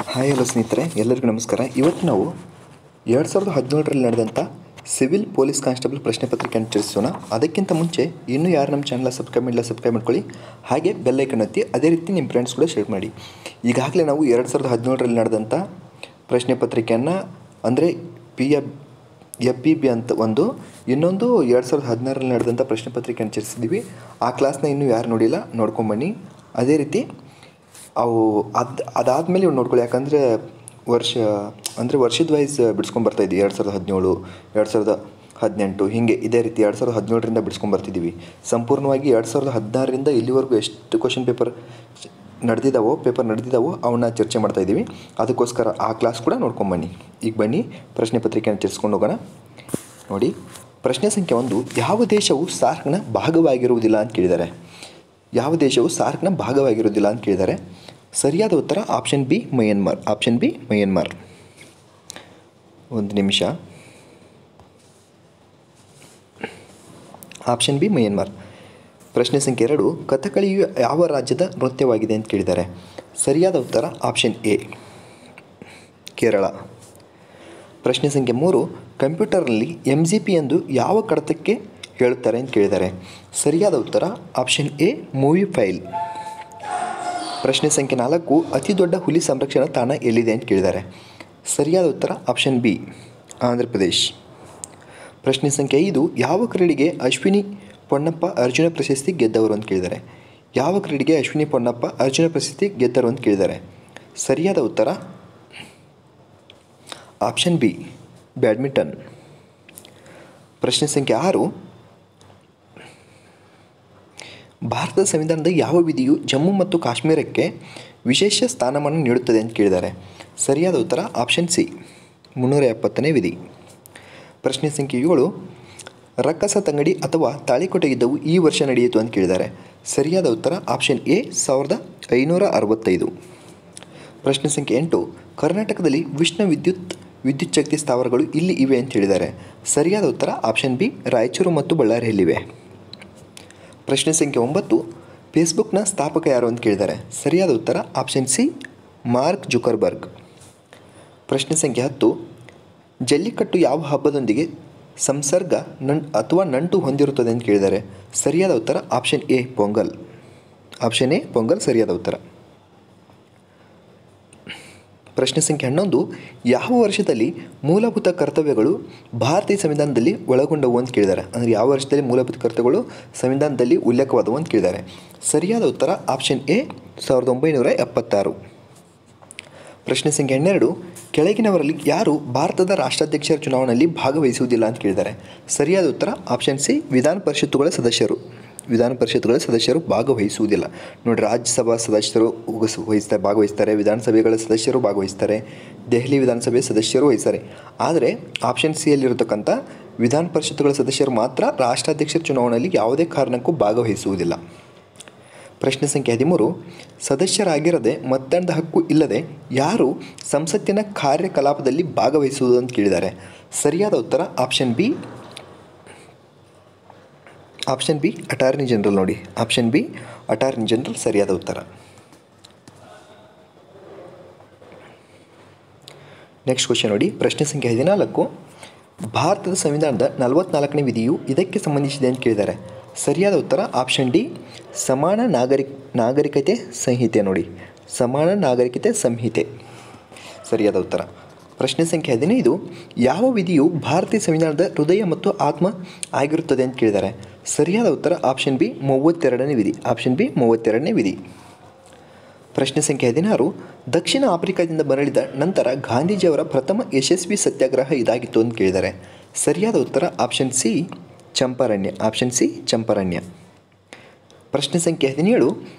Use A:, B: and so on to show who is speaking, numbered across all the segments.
A: Hi hello ಸ್ನೇಹಿತರೆ, ಎಲ್ಲರಿಗೂ ನಮಸ್ಕಾರ. ಇವತ್ತು ನಾವು 2017ರಲ್ಲಿ ನಡೆದಂಥ ಸಿವಿಲ್ ಪೊಲೀಸ್ ಕಾನ್ಸ್ಟೇಬಲ್ ಪ್ರಶ್ನೆ ಪತ್ರಿಕೆಯನ್ನು ಚರ್ಚಿಸೋಣ. ಅದಕ್ಕಿಂತ ಮುಂಚೆ ಇನ್ನೂ ಯಾರು ನಮ್ಮ ಚಾನಲ್ ಸಬ್ಸ್ಕ್ರೈಬ್ ಮಾಡ್ಕೊಳ್ಳಿ, ಹಾಗೆ ಬೆಲ್ ಐಕನ್ ಒತ್ತಿ. ಅದೇ ರೀತಿ ನಿಮ್ಮ ಫ್ರೆಂಡ್ಸ್ ಕೂಡ ಶೇರ್ ಮಾಡಿ. ಈಗಾಗಲೇ ನಾವು 2017ರಲ್ಲಿ ನಡೆದಂಥ ಪ್ರಶ್ನೆ ಪತ್ರಿಕೆಯನ್ನು ಅಂದರೆ FEB ಅಂತ ಇನ್ನೊಂದು 2016ರಲ್ಲಿ ನಡೆದಂಥ ಪ್ರಶ್ನೆ ಪತ್ರಿಕೆಯನ್ನು ಚರ್ಚಿಸಿದ್ದೀವಿ. ಆ ಕ್ಲಾಸ್ನ ಇನ್ನೂ ಯಾರು ನೋಡಿಲ್ಲ, ನೋಡ್ಕೊಂಬನ್ನಿ. ಅದೇ ರೀತಿ ಅದಾದಮೇಲೆ ಇವ್ರು ನೋಡ್ಕೊಳ್ಳಿ, ಯಾಕಂದರೆ ವರ್ಷದ ವೈಸ್ ಬಿಡಿಸ್ಕೊಂಬರ್ತಾಯಿದ್ವಿ. 2017, 2018 ಹೀಗೆ ಇದೇ ರೀತಿ 2017ರಿಂದ ಬಿಡಿಸ್ಕೊಂಬರ್ತಿದ್ದೀವಿ. ಸಂಪೂರ್ಣವಾಗಿ 2016ರಿಂದ ಇಲ್ಲಿವರೆಗೂ ಎಷ್ಟು ಕ್ವಶನ್ ಪೇಪರ್ ನಡೆದಿದ್ದಾವೋ ಅವನ್ನ ಚರ್ಚೆ ಮಾಡ್ತಾಯಿದ್ದೀವಿ. ಅದಕ್ಕೋಸ್ಕರ ಆ ಕ್ಲಾಸ್ ಕೂಡ ನೋಡ್ಕೊಂಬನ್ನಿ. ಈಗ ಬನ್ನಿ ಪ್ರಶ್ನೆ ಪತ್ರಿಕೆಯನ್ನು ಚರ್ಚಿಸ್ಕೊಂಡು ಹೋಗೋಣ. ನೋಡಿ, ಪ್ರಶ್ನೆ ಸಂಖ್ಯೆ 1, ಯಾವ ದೇಶವು ಸಾರ್ಕ್ನ ಭಾಗವಾಗಿರುವುದಿಲ್ಲ ಅಂತ ಕೇಳಿದ್ದಾರೆ. ಯಾವ ದೇಶವು ಸಾರ್ಕ್ನ ಭಾಗವಾಗಿರುವುದಿಲ್ಲ ಅಂತ ಕೇಳಿದ್ದಾರೆ. ಸರಿಯಾದ ಉತ್ತರ ಆಪ್ಷನ್ ಬಿ ಮಯನ್ಮಾರ್. ಒಂದು ನಿಮಿಷ. Option B Myanmar. ಪ್ರಶ್ನೆ ಸಂಖ್ಯೆ 2, ಕಥಕಳಿಯು ಯಾವ ರಾಜ್ಯದ ನೃತ್ಯವಾಗಿದೆ ಅಂತ ಕೇಳಿದ್ದಾರೆ. ಸರಿಯಾದ ಉತ್ತರ ಆಪ್ಷನ್ ಎ ಕೇರಳ. ಪ್ರಶ್ನೆ ಸಂಖ್ಯೆ 3, ಕಂಪ್ಯೂಟರ್ನಲ್ಲಿ MGP ಎಂದು ಯಾವ ಕಡತಕ್ಕೆ ಹೇಳುತ್ತಾರೆ ಅಂತ ಕೇಳಿದ್ದಾರೆ. ಸರಿಯಾದ ಉತ್ತರ ಆಪ್ಷನ್ ಎ ಮೂವಿ ಫೈಲ್. ಪ್ರಶ್ನೆ ಸಂಖ್ಯೆ 4, ಅತಿ ದೊಡ್ಡ ಹುಲಿ ಸಂರಕ್ಷಣಾ ತಾಣ ಎಲ್ಲಿದೆ ಅಂತ ಕೇಳಿದ್ದಾರೆ. ಸರಿಯಾದ ಉತ್ತರ ಆಪ್ಷನ್ ಬಿ ಆಂಧ್ರ ಪ್ರದೇಶ್. ಪ್ರಶ್ನೆ ಸಂಖ್ಯೆ 5, ಯಾವ ಕ್ರೀಡೆಗೆ ಅಶ್ವಿನಿ ಪೊನ್ನಪ್ಪ ಅರ್ಜುನ ಪ್ರಶಸ್ತಿ ಗೆದ್ದವರು ಅಂತ ಕೇಳಿದ್ದಾರೆ. ಯಾವ ಕ್ರೀಡೆಗೆ ಅಶ್ವಿನಿ ಪೊನ್ನಪ್ಪ ಅರ್ಜುನ ಪ್ರಶಸ್ತಿ ಗೆದ್ದರು ಅಂತ ಕೇಳಿದ್ದಾರೆ. ಸರಿಯಾದ ಉತ್ತರ ಆಪ್ಷನ್ ಬಿ ಬ್ಯಾಡ್ಮಿಂಟನ್. ಪ್ರಶ್ನೆ ಸಂಖ್ಯೆ 6, ಭಾರತದ ಸಂವಿಧಾನದ ಯಾವ ವಿಧಿಯು ಜಮ್ಮು ಮತ್ತು ಕಾಶ್ಮೀರಕ್ಕೆ ವಿಶೇಷ ಸ್ಥಾನಮಾನ ನೀಡುತ್ತದೆ ಅಂತ ಕೇಳಿದ್ದಾರೆ. ಸರಿಯಾದ ಉತ್ತರ ಆಪ್ಷನ್ ಸಿ 370ನೇ ವಿಧಿ. ಪ್ರಶ್ನೆ ಸಂಖ್ಯೆ 7, ರಕ್ಕಸ ತಂಗಡಿ ಅಥವಾ ತಾಳಿಕೋಟೆ ಯುದ್ಧವು ಈ ವರ್ಷ ನಡೆಯಿತು ಅಂತ ಕೇಳಿದ್ದಾರೆ. ಸರಿಯಾದ ಉತ್ತರ ಆಪ್ಷನ್ ಎ 1565. ಪ್ರಶ್ನೆ ಸಂಖ್ಯೆ 8, ಕರ್ನಾಟಕದಲ್ಲಿ ಉಷ್ಣ ವಿದ್ಯುತ್ ಶಕ್ತಿ ಸ್ಥಾವರಗಳು ಇಲ್ಲಿ ಇವೆ ಅಂತ ಹೇಳಿದ್ದಾರೆ. ಸರಿಯಾದ ಉತ್ತರ ಆಪ್ಷನ್ ಬಿ ರಾಯಚೂರು ಮತ್ತು ಬಳ್ಳಾರಿಯಲ್ಲಿವೆ. ಪ್ರಶ್ನೆ ಸಂಖ್ಯೆ 9, ಫೇಸ್ಬುಕ್ನ ಸ್ಥಾಪಕ ಯಾರು ಅಂತ ಕೇಳಿದ್ದಾರೆ. ಸರಿಯಾದ ಉತ್ತರ ಆಪ್ಷನ್ ಸಿ ಮಾರ್ಕ್ ಜುಕರ್ಬರ್ಗ್. ಪ್ರಶ್ನೆ ಸಂಖ್ಯೆ 10, ಜಲ್ಲಿಕಟ್ಟು ಯಾವ ಹಬ್ಬದೊಂದಿಗೆ ಸಂಸರ್ಗ ಅಥವಾ ನಂಟು ಹೊಂದಿರುತ್ತದೆ ಅಂತ ಕೇಳಿದ್ದಾರೆ. ಸರಿಯಾದ ಉತ್ತರ option A pongal. Option A pongal ಸರಿಯಾದ ಉತ್ತರ. ಪ್ರಶ್ನೆ ಸಂಖ್ಯೆ 11, ಯಾವ ವರ್ಷದಲ್ಲಿ ಮೂಲಭೂತ ಕರ್ತವ್ಯಗಳು ಭಾರತೀಯ ಸಂವಿಧಾನದಲ್ಲಿ ಒಳಗೊಂಡವು ಅಂತ ಕೇಳಿದ್ದಾರೆ. ಅಂದರೆ ಯಾವ ವರ್ಷದಲ್ಲಿ ಮೂಲಭೂತ ಕರ್ತವ್ಯಗಳು ಸಂವಿಧಾನದಲ್ಲಿ ಉಲ್ಲೇಖವಾದವು ಅಂತ ಕೇಳಿದ್ದಾರೆ. ಸರಿಯಾದ ಉತ್ತರ ಆಪ್ಷನ್ ಎ 1976. ಪ್ರಶ್ನೆ ಸಂಖ್ಯೆ 12, ಕೆಳಗಿನವರಲ್ಲಿ ಯಾರು ಭಾರತದ ರಾಷ್ಟ್ರಾಧ್ಯಕ್ಷರ ಚುನಾವಣೆಯಲ್ಲಿ ಭಾಗವಹಿಸುವುದಿಲ್ಲ ಅಂತ ಕೇಳಿದ್ದಾರೆ. ಸರಿಯಾದ ಉತ್ತರ ಆಪ್ಷನ್ ಸಿ ವಿಧಾನ ಪರಿಷತ್ತುಗಳ ಸದಸ್ಯರು ಭಾಗವಹಿಸುವುದಿಲ್ಲ. ನೋಡಿ, ರಾಜ್ಯಸಭಾ ಸದಸ್ಯರು ಭಾಗವಹಿಸ್ತಾರೆ, ವಿಧಾನಸಭೆಗಳ ಸದಸ್ಯರು ಭಾಗವಹಿಸ್ತಾರೆ, ದೆಹಲಿ ವಿಧಾನಸಭೆಯ ಸದಸ್ಯರು ವಹಿಸ್ತಾರೆ. ಆದರೆ ಆಪ್ಷನ್ ಸಿಯಲ್ಲಿರತಕ್ಕಂಥ ವಿಧಾನ ಪರಿಷತ್ತುಗಳ ಸದಸ್ಯರು ಮಾತ್ರ ರಾಷ್ಟ್ರಾಧ್ಯಕ್ಷರ ಚುನಾವಣೆಯಲ್ಲಿ ಯಾವುದೇ ಕಾರಣಕ್ಕೂ ಭಾಗವಹಿಸುವುದಿಲ್ಲ. ಪ್ರಶ್ನೆ ಸಂಖ್ಯೆ 13, ಸದಸ್ಯರಾಗಿರದೆ ಮತದಾನದ ಹಕ್ಕು ಇಲ್ಲದೆ ಯಾರು ಸಂಸತ್ತಿನ ಕಾರ್ಯಕಲಾಪದಲ್ಲಿ ಭಾಗವಹಿಸುವುದು ಅಂತ ಕೇಳಿದ್ದಾರೆ. ಸರಿಯಾದ ಉತ್ತರ ಆಪ್ಷನ್ ಬಿ ಅಟಾರ್ನಿ ಜನರಲ್. ನೋಡಿ, ಆಪ್ಷನ್ ಬಿ ಅಟಾರ್ನಿ ಜನರಲ್ ಸರಿಯಾದ ಉತ್ತರ. ನೆಕ್ಸ್ಟ್ ಕ್ವಶನ್ ನೋಡಿ, ಪ್ರಶ್ನೆ ಸಂಖ್ಯೆ 14, ಭಾರತದ ಸಂವಿಧಾನದ 44ನೇ ವಿಧಿಯು ಇದಕ್ಕೆ ಸಂಬಂಧಿಸಿದೆ ಅಂತ ಕೇಳಿದ್ದಾರೆ. ಸರಿಯಾದ ಉತ್ತರ ಆಪ್ಷನ್ ಡಿ ಸಮಾನ ನಾಗರಿಕತೆ ಸಂಹಿತೆ. ನೋಡಿ, ಸಮಾನ ನಾಗರಿಕತೆ ಸಂಹಿತೆ ಸರಿಯಾದ ಉತ್ತರ. ಪ್ರಶ್ನೆ ಸಂಖ್ಯೆ 15, ಯಾವ ವಿಧಿಯು ಭಾರತೀಯ ಸಂವಿಧಾನದ ಹೃದಯ ಮತ್ತು ಆತ್ಮ ಆಗಿರುತ್ತದೆ ಅಂತ ಕೇಳಿದ್ದಾರೆ. ಸರಿಯಾದ ಉತ್ತರ ಆಪ್ಷನ್ ಬಿ 32ನೇ ವಿಧಿ. ಪ್ರಶ್ನೆ ಸಂಖ್ಯೆ 16, ದಕ್ಷಿಣ ಆಫ್ರಿಕಾದಿಂದ ಮರಳಿದ ನಂತರ ಗಾಂಧೀಜಿಯವರ ಪ್ರಥಮ ಯಶಸ್ವಿ ಸತ್ಯಾಗ್ರಹ ಇದಾಗಿತ್ತು ಅಂತ ಕೇಳಿದ್ದಾರೆ. ಸರಿಯಾದ ಉತ್ತರ ಆಪ್ಷನ್ ಸಿ ಚಂಪಾರಣ್ಯ. ಪ್ರಶ್ನೆ ಸಂಖ್ಯೆ 17,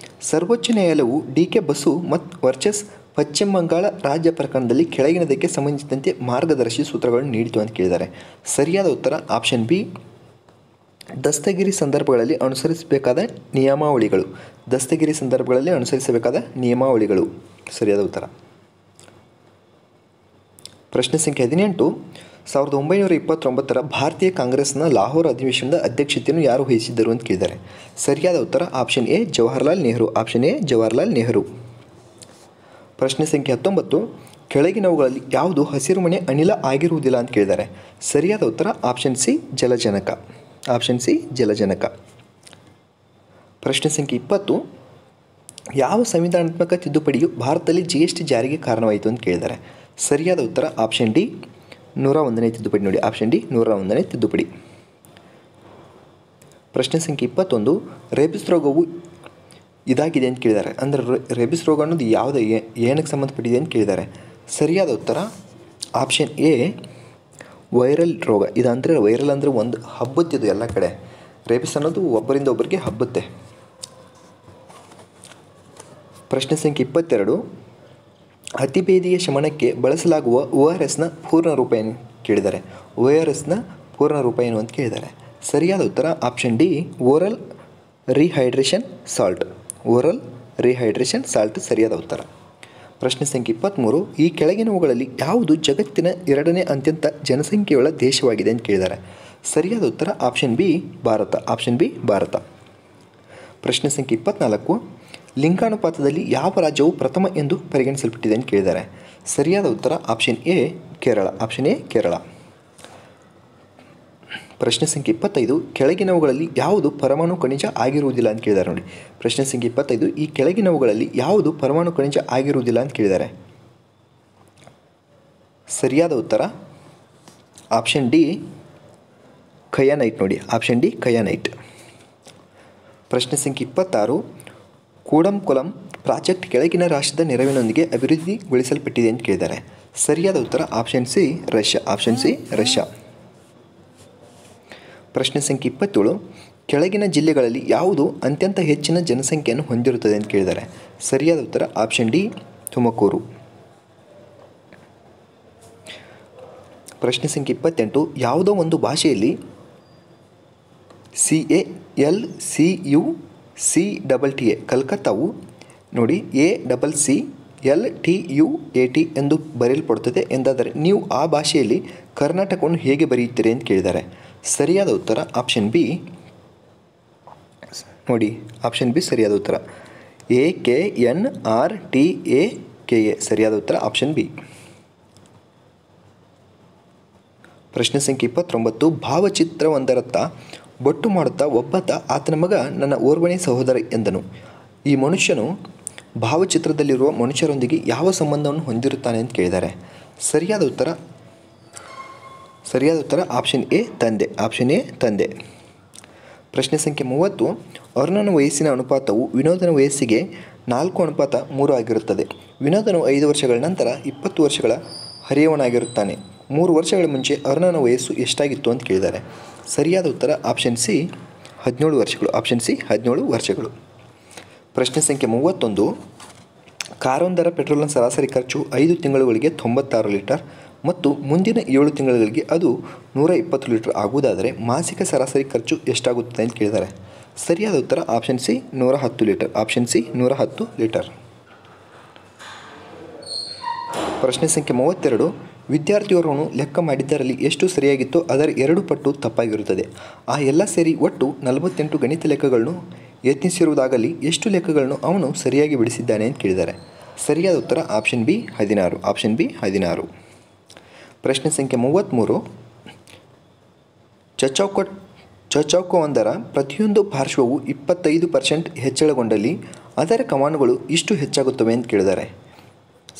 A: ಸರ್ವೋಚ್ಚ ನ್ಯಾಯಾಲಯವು DK ಬಸು ಮತ್ತು ವರ್ಸಸ್ ಪಶ್ಚಿಮ ಬಂಗಾಳ ರಾಜ್ಯ ಪ್ರಕರಣದಲ್ಲಿ ಕೆಳಗಿನದಕ್ಕೆ ಸಂಬಂಧಿಸಿದಂತೆ ಮಾರ್ಗದರ್ಶಿ ಸೂತ್ರಗಳನ್ನು ನೀಡಿತು ಅಂತ ಕೇಳಿದ್ದಾರೆ. ಸರಿಯಾದ ಉತ್ತರ ಆಪ್ಷನ್ ಬಿ ದಸ್ತಗಿರಿ ಸಂದರ್ಭಗಳಲ್ಲಿ ಅನುಸರಿಸಬೇಕಾದ ನಿಯಮಾವಳಿಗಳು ಸರಿಯಾದ ಉತ್ತರ. ಪ್ರಶ್ನೆ ಸಂಖ್ಯೆ 18, 1929ರ ಭಾರತೀಯ ಕಾಂಗ್ರೆಸ್ನ ಲಾಹೋರ್ ಅಧಿವೇಶನದ ಅಧ್ಯಕ್ಷತೆಯನ್ನು ಯಾರು ವಹಿಸಿದ್ದರು ಅಂತ ಕೇಳಿದ್ದಾರೆ. ಸರಿಯಾದ ಉತ್ತರ ಆಪ್ಷನ್ ಎ ಜವಾಹರ್ಲಾಲ್ ನೆಹರು. ಪ್ರಶ್ನೆ ಸಂಖ್ಯೆ 19, ಕೆಳಗಿನವುಗಳಲ್ಲಿ ಯಾವುದು ಹಸಿರುಮನೆ ಅನಿಲ ಆಗಿರುವುದಿಲ್ಲ ಅಂತ ಕೇಳಿದ್ದಾರೆ. ಸರಿಯಾದ ಉತ್ತರ ಆಪ್ಷನ್ ಸಿ ಜಲಜನಕ. ಆಪ್ಷನ್ ಸಿ ಜಲಜನಕ. ಪ್ರಶ್ನೆ ಸಂಖ್ಯೆ 20, ಯಾವ ಸಂವಿಧಾನಾತ್ಮಕ ತಿದ್ದುಪಡಿಯು ಭಾರತದಲ್ಲಿ GST ಜಾರಿಗೆ ಕಾರಣವಾಯಿತು ಅಂತ ಕೇಳಿದ್ದಾರೆ. ಸರಿಯಾದ ಉತ್ತರ ಆಪ್ಷನ್ ಡಿ 101ನೇ ತಿದ್ದುಪಡಿ. ನೋಡಿ, ಆಪ್ಷನ್ ಡಿ 101ನೇ ತಿದ್ದುಪಡಿ. ಪ್ರಶ್ನೆ ಸಂಖ್ಯೆ 21, ರೇಬಿಸ್ ರೋಗವು ಇದಾಗಿದೆ ಅಂತ ಕೇಳಿದ್ದಾರೆ. ಅಂದರೆ ರೇಬಿಸ್ ರೋಗ ಅನ್ನೋದು ಯಾವುದೇ ಏನಕ್ಕೆ ಸಂಬಂಧಪಟ್ಟಿದೆ ಅಂತ ಕೇಳಿದ್ದಾರೆ. ಸರಿಯಾದ ಉತ್ತರ ಆಪ್ಷನ್ ಎ ವೈರಲ್ ರೋಗ. ಇದಂದರೆ ವೈರಲ್ ಅಂದರೆ ಒಂದು ಹಬ್ಬತ್ತಿದು ಎಲ್ಲ ಕಡೆ. ರೇಬಿಸ್ ಅನ್ನೋದು ಒಬ್ಬರಿಂದ ಒಬ್ಬರಿಗೆ ಹಬ್ಬುತ್ತೆ. ಪ್ರಶ್ನೆ ಸಂಖ್ಯೆ 22, ಅತಿಭೇದಿಯ ಶಮನಕ್ಕೆ ಬಳಸಲಾಗುವ ORSನ ಪೂರ್ಣ ರೂಪ ಏನು ಕೇಳಿದ್ದಾರೆ. ORSನ ಪೂರ್ಣ ರೂಪ ಏನು ಅಂತ ಕೇಳಿದ್ದಾರೆ. ಸರಿಯಾದ ಉತ್ತರ option D oral rehydration salt. Oral rehydration salt ಸರಿಯಾದ ಉತ್ತರ. ಪ್ರಶ್ನೆ ಸಂಖ್ಯೆ 23, ಈ ಕೆಳಗಿನವುಗಳಲ್ಲಿ ಯಾವುದು ಜಗತ್ತಿನ 2ನೇ ಅತ್ಯಂತ ಜನಸಂಖ್ಯೆಯುಳ್ಳ ದೇಶವಾಗಿದೆ ಅಂತ ಕೇಳಿದ್ದಾರೆ. ಸರಿಯಾದ ಉತ್ತರ option B Bharat. Option B Bharat. ಪ್ರಶ್ನೆ ಸಂಖ್ಯೆ 24, ಲಿಂಗಾನುಪಾತದಲ್ಲಿ ಯಾವ ರಾಜ್ಯವು ಪ್ರಥಮ ಎಂದು ಪರಿಗಣಿಸಲ್ಪಟ್ಟಿದೆ ಅಂತ ಕೇಳಿದ್ದಾರೆ. ಸರಿಯಾದ ಉತ್ತರ option A Kerala. Option A Kerala. ಪ್ರಶ್ನೆ ಸಂಖ್ಯೆ 25, ಕೆಳಗಿನವುಗಳಲ್ಲಿ ಯಾವುದು ಪರಮಾಣು ಖನಿಜ ಆಗಿರುವುದಿಲ್ಲ ಅಂತ ಕೇಳಿದ್ದಾರೆ. ನೋಡಿ, ಪ್ರಶ್ನೆ ಸಂಖ್ಯೆ 25, ಈ ಕೆಳಗಿನವುಗಳಲ್ಲಿ ಯಾವುದು ಪರಮಾಣು ಖನಿಜ ಆಗಿರುವುದಿಲ್ಲ ಅಂತ ಕೇಳಿದ್ದಾರೆ. ಸರಿಯಾದ ಉತ್ತರ ಆಪ್ಷನ್ ಡಿ ಕಯಾನೈಟ್. ನೋಡಿ, ಆಪ್ಷನ್ ಡಿ ಕಯಾನೈಟ್. ಪ್ರಶ್ನೆ ಸಂಖ್ಯೆ 26, ಕೂಡಂಕುಲಂ ಪ್ರಾಜೆಕ್ಟ್ ಕೆಳಗಿನ ರಾಷ್ಟ್ರದ ನೆರವಿನೊಂದಿಗೆ ಅಭಿವೃದ್ಧಿಗೊಳಿಸಲ್ಪಟ್ಟಿದೆ ಅಂತ ಕೇಳಿದ್ದಾರೆ. ಸರಿಯಾದ ಉತ್ತರ option C Russia. Option C Russia. ಪ್ರಶ್ನೆ ಸಂಖ್ಯೆ 27, ಕೆಳಗಿನ ಜಿಲ್ಲೆಗಳಲ್ಲಿ ಯಾವುದು ಅತ್ಯಂತ ಹೆಚ್ಚಿನ ಜನಸಂಖ್ಯೆಯನ್ನು ಹೊಂದಿರುತ್ತದೆ ಅಂತ ಕೇಳಿದ್ದಾರೆ. ಸರಿಯಾದ ಉತ್ತರ ಆಪ್ಷನ್ ಡಿ ತುಮಕೂರು. ಪ್ರಶ್ನೆ ಸಂಖ್ಯೆ 28, ಯಾವುದೋ ಒಂದು ಭಾಷೆಯಲ್ಲಿ CALCUCTTA ಕಲ್ಕತ್ತಾವು ನೋಡಿ ACCLTUAT ಎಂದು ಬರೆಯಲ್ಪಡುತ್ತದೆ ಎಂದಾದರೆ ನೀವು ಆ ಭಾಷೆಯಲ್ಲಿ ಕರ್ನಾಟಕವನ್ನು ಹೇಗೆ ಬರೆಯುತ್ತೀರಿ ಅಂತ ಕೇಳಿದ್ದಾರೆ. ಸರಿಯಾದ ಉತ್ತರ ಆಪ್ಷನ್ ಬಿ. ನೋಡಿ, ಆಪ್ಷನ್ ಬಿ ಸರಿಯಾದ ಉತ್ತರ AKNRTAKA ಸರಿಯಾದ ಉತ್ತರ ಆಪ್ಷನ್ ಬಿ. ಪ್ರಶ್ನೆ ಸಂಖ್ಯೆ 29, ಭಾವಚಿತ್ರವೊಂದರತ್ತ ಬೊಟ್ಟು ಮಾಡುತ್ತಾ ಒಬ್ಬಾತ ಆತನ ಮಗ ನನ್ನ ಓರ್ವನೇ ಸಹೋದರ ಎಂದನು. ಈ ಮನುಷ್ಯನು ಭಾವಚಿತ್ರದಲ್ಲಿರುವ ಮನುಷ್ಯರೊಂದಿಗೆ ಯಾವ ಸಂಬಂಧವನ್ನು ಹೊಂದಿರುತ್ತಾನೆ ಅಂತ ಕೇಳಿದ್ದಾರೆ. ಸರಿಯಾದ ಉತ್ತರ ಆಪ್ಷನ್ ಎ ತಂದೆ. ಆಪ್ಷನ್ ಎ ತಂದೆ. ಪ್ರಶ್ನೆ ಸಂಖ್ಯೆ 30, ಅರುಣನ ವಯಸ್ಸಿನ ಅನುಪಾತವು ವಿನೋದನ ವಯಸ್ಸಿಗೆ 4:3 ಆಗಿರುತ್ತದೆ. ವಿನೋದನು 5 ವರ್ಷಗಳ ನಂತರ 20 ವರ್ಷಗಳ ಹರಿಯವನಾಗಿರುತ್ತಾನೆ. 3 ವರ್ಷಗಳ ಮುಂಚೆ ಅರುಣನ ವಯಸ್ಸು ಎಷ್ಟಾಗಿತ್ತು ಅಂತ ಕೇಳಿದ್ದಾರೆ. ಸರಿಯಾದ ಉತ್ತರ ಆಪ್ಷನ್ ಸಿ 17 ವರ್ಷಗಳು. ಆಪ್ಷನ್ ಸಿ 17 ವರ್ಷಗಳು. ಪ್ರಶ್ನೆ ಸಂಖ್ಯೆ 31, ಕಾರೊಂದರ ಪೆಟ್ರೋಲ್ನ ಸರಾಸರಿ ಖರ್ಚು 5 ತಿಂಗಳುಗಳಿಗೆ 96 ಲೀಟರ್ ಮತ್ತು ಮುಂದಿನ 7 ತಿಂಗಳುಗಳಿಗೆ ಅದು 120 ಲೀಟರ್ ಆಗುವುದಾದರೆ ಮಾಸಿಕ ಸರಾಸರಿ ಖರ್ಚು ಎಷ್ಟಾಗುತ್ತದೆ ಅಂತ ಕೇಳಿದ್ದಾರೆ. ಸರಿಯಾದ ಉತ್ತರ option C 110 litre. Option C 110 litre. ಪ್ರಶ್ನೆ ಸಂಖ್ಯೆ 32, ವಿದ್ಯಾರ್ಥಿಯವರನ್ನು ಲೆಕ್ಕ ಮಾಡಿದ್ದರಲ್ಲಿ ಎಷ್ಟು ಸರಿಯಾಗಿತ್ತೋ ಅದರ 2 ಪಟ್ಟು ತಪ್ಪಾಗಿರುತ್ತದೆ. ಆ ಎಲ್ಲ ಸೇರಿ ಒಟ್ಟು 48 ಗಣಿತ ಲೆಕ್ಕಗಳನ್ನು ಯತ್ನಿಸಿರುವುದಾಗಲಿ ಎಷ್ಟು ಲೆಕ್ಕಗಳನ್ನು ಅವನು ಸರಿಯಾಗಿ ಬಿಡಿಸಿದ್ದಾನೆ ಅಂತ ಕೇಳಿದ್ದಾರೆ. ಸರಿಯಾದ ಉತ್ತರ ಆಪ್ಷನ್ ಬಿ 16. Option B 16. ಪ್ರಶ್ನೆ ಸಂಖ್ಯೆ 33, ಚೌಕವೊಂದರ ಪ್ರತಿಯೊಂದು ಪಾರ್ಶ್ವವು 25% ಹೆಚ್ಚಳಗೊಂಡಲ್ಲಿ ಅದರ ಕಮಾನುಗಳು ಇಷ್ಟು ಹೆಚ್ಚಾಗುತ್ತವೆ ಅಂತ ಕೇಳಿದ್ದಾರೆ.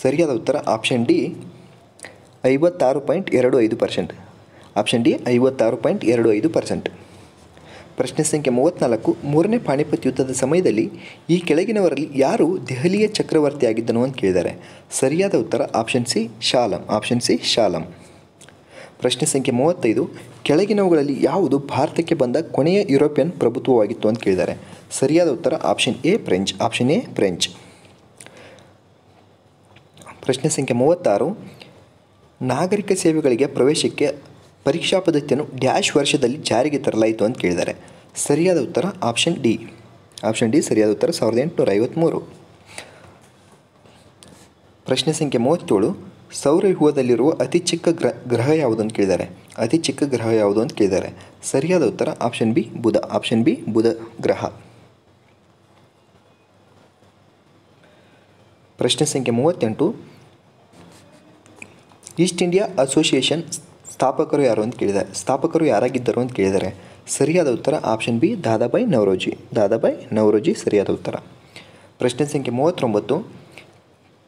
A: ಸರಿಯಾದ ಉತ್ತರ ಆಪ್ಷನ್ ಡಿ 56.25%. Option D 56.25%. ಪ್ರಶ್ನೆ ಸಂಖ್ಯೆ 34, ಮೂರನೇ ಪಾಣಿಪತ್ ಯುದ್ಧದ ಸಮಯದಲ್ಲಿ ಈ ಕೆಳಗಿನವರಲ್ಲಿ ಯಾರು ದೆಹಲಿಯ ಚಕ್ರವರ್ತಿಯಾಗಿದ್ದನು ಅಂತ ಕೇಳಿದ್ದಾರೆ. ಸರಿಯಾದ ಉತ್ತರ ಆಪ್ಷನ್ ಸಿ ಶಾಲಂ. Option C ಶಾಲಂ. ಪ್ರಶ್ನೆ ಸಂಖ್ಯೆ 35, ಕೆಳಗಿನವುಗಳಲ್ಲಿ ಯಾವುದು ಭಾರತಕ್ಕೆ ಬಂದ ಕೊನೆಯ ಯುರೋಪಿಯನ್ ಪ್ರಭುತ್ವವಾಗಿತ್ತು ಅಂತ ಕೇಳಿದ್ದಾರೆ. ಸರಿಯಾದ ಉತ್ತರ option A French. Option A French. ಪ್ರಶ್ನೆ ಸಂಖ್ಯೆ 36, ನಾಗರಿಕ ಸೇವೆಗಳಿಗೆ ಪ್ರವೇಶಕ್ಕೆ ಪರೀಕ್ಷಾ ಪದ್ಧತಿಯನ್ನು ಡ್ಯಾಶ್ ವರ್ಷದಲ್ಲಿ ಜಾರಿಗೆ ತರಲಾಯಿತು ಅಂತ ಕೇಳಿದ್ದಾರೆ. ಸರಿಯಾದ ಉತ್ತರ ಆಪ್ಷನ್ ಡಿ. ಆಪ್ಷನ್ ಡಿ ಸರಿಯಾದ ಉತ್ತರ 1853. ಪ್ರಶ್ನೆ ಸಂಖ್ಯೆ 37, ಸೌರವ್ಯೂಹದಲ್ಲಿರುವ ಅತಿ ಚಿಕ್ಕ ಗ್ರಹ ಯಾವುದು ಅಂತ ಕೇಳಿದ್ದಾರೆ. ಅತಿ ಚಿಕ್ಕ ಗ್ರಹ ಯಾವುದು ಅಂತ ಕೇಳಿದ್ದಾರೆ. ಸರಿಯಾದ ಉತ್ತರ ಆಪ್ಷನ್ ಬಿ ಬುಧ. ಆಪ್ಷನ್ ಬಿ ಬುಧ ಗ್ರಹ. ಪ್ರಶ್ನೆ ಸಂಖ್ಯೆ 38, ಈಸ್ಟ್ ಇಂಡಿಯಾ ಅಸೋಸಿಯೇಷನ್ ಸ್ಥಾಪಕರು ಯಾರು ಅಂತ ಕೇಳಿದ್ದಾರೆ. ಸ್ಥಾಪಕರು ಯಾರಾಗಿದ್ದರು ಅಂತ ಕೇಳಿದ್ದಾರೆ. ಸರಿಯಾದ ಉತ್ತರ ಆಪ್ಷನ್ ಬಿ ದಾದಾಬಾಯಿ ನವರೋಜಿ. ದಾದಾಬಾಯಿ ನವರೋಜಿ ಸರಿಯಾದ ಉತ್ತರ. ಪ್ರಶ್ನೆ ಸಂಖ್ಯೆ 39,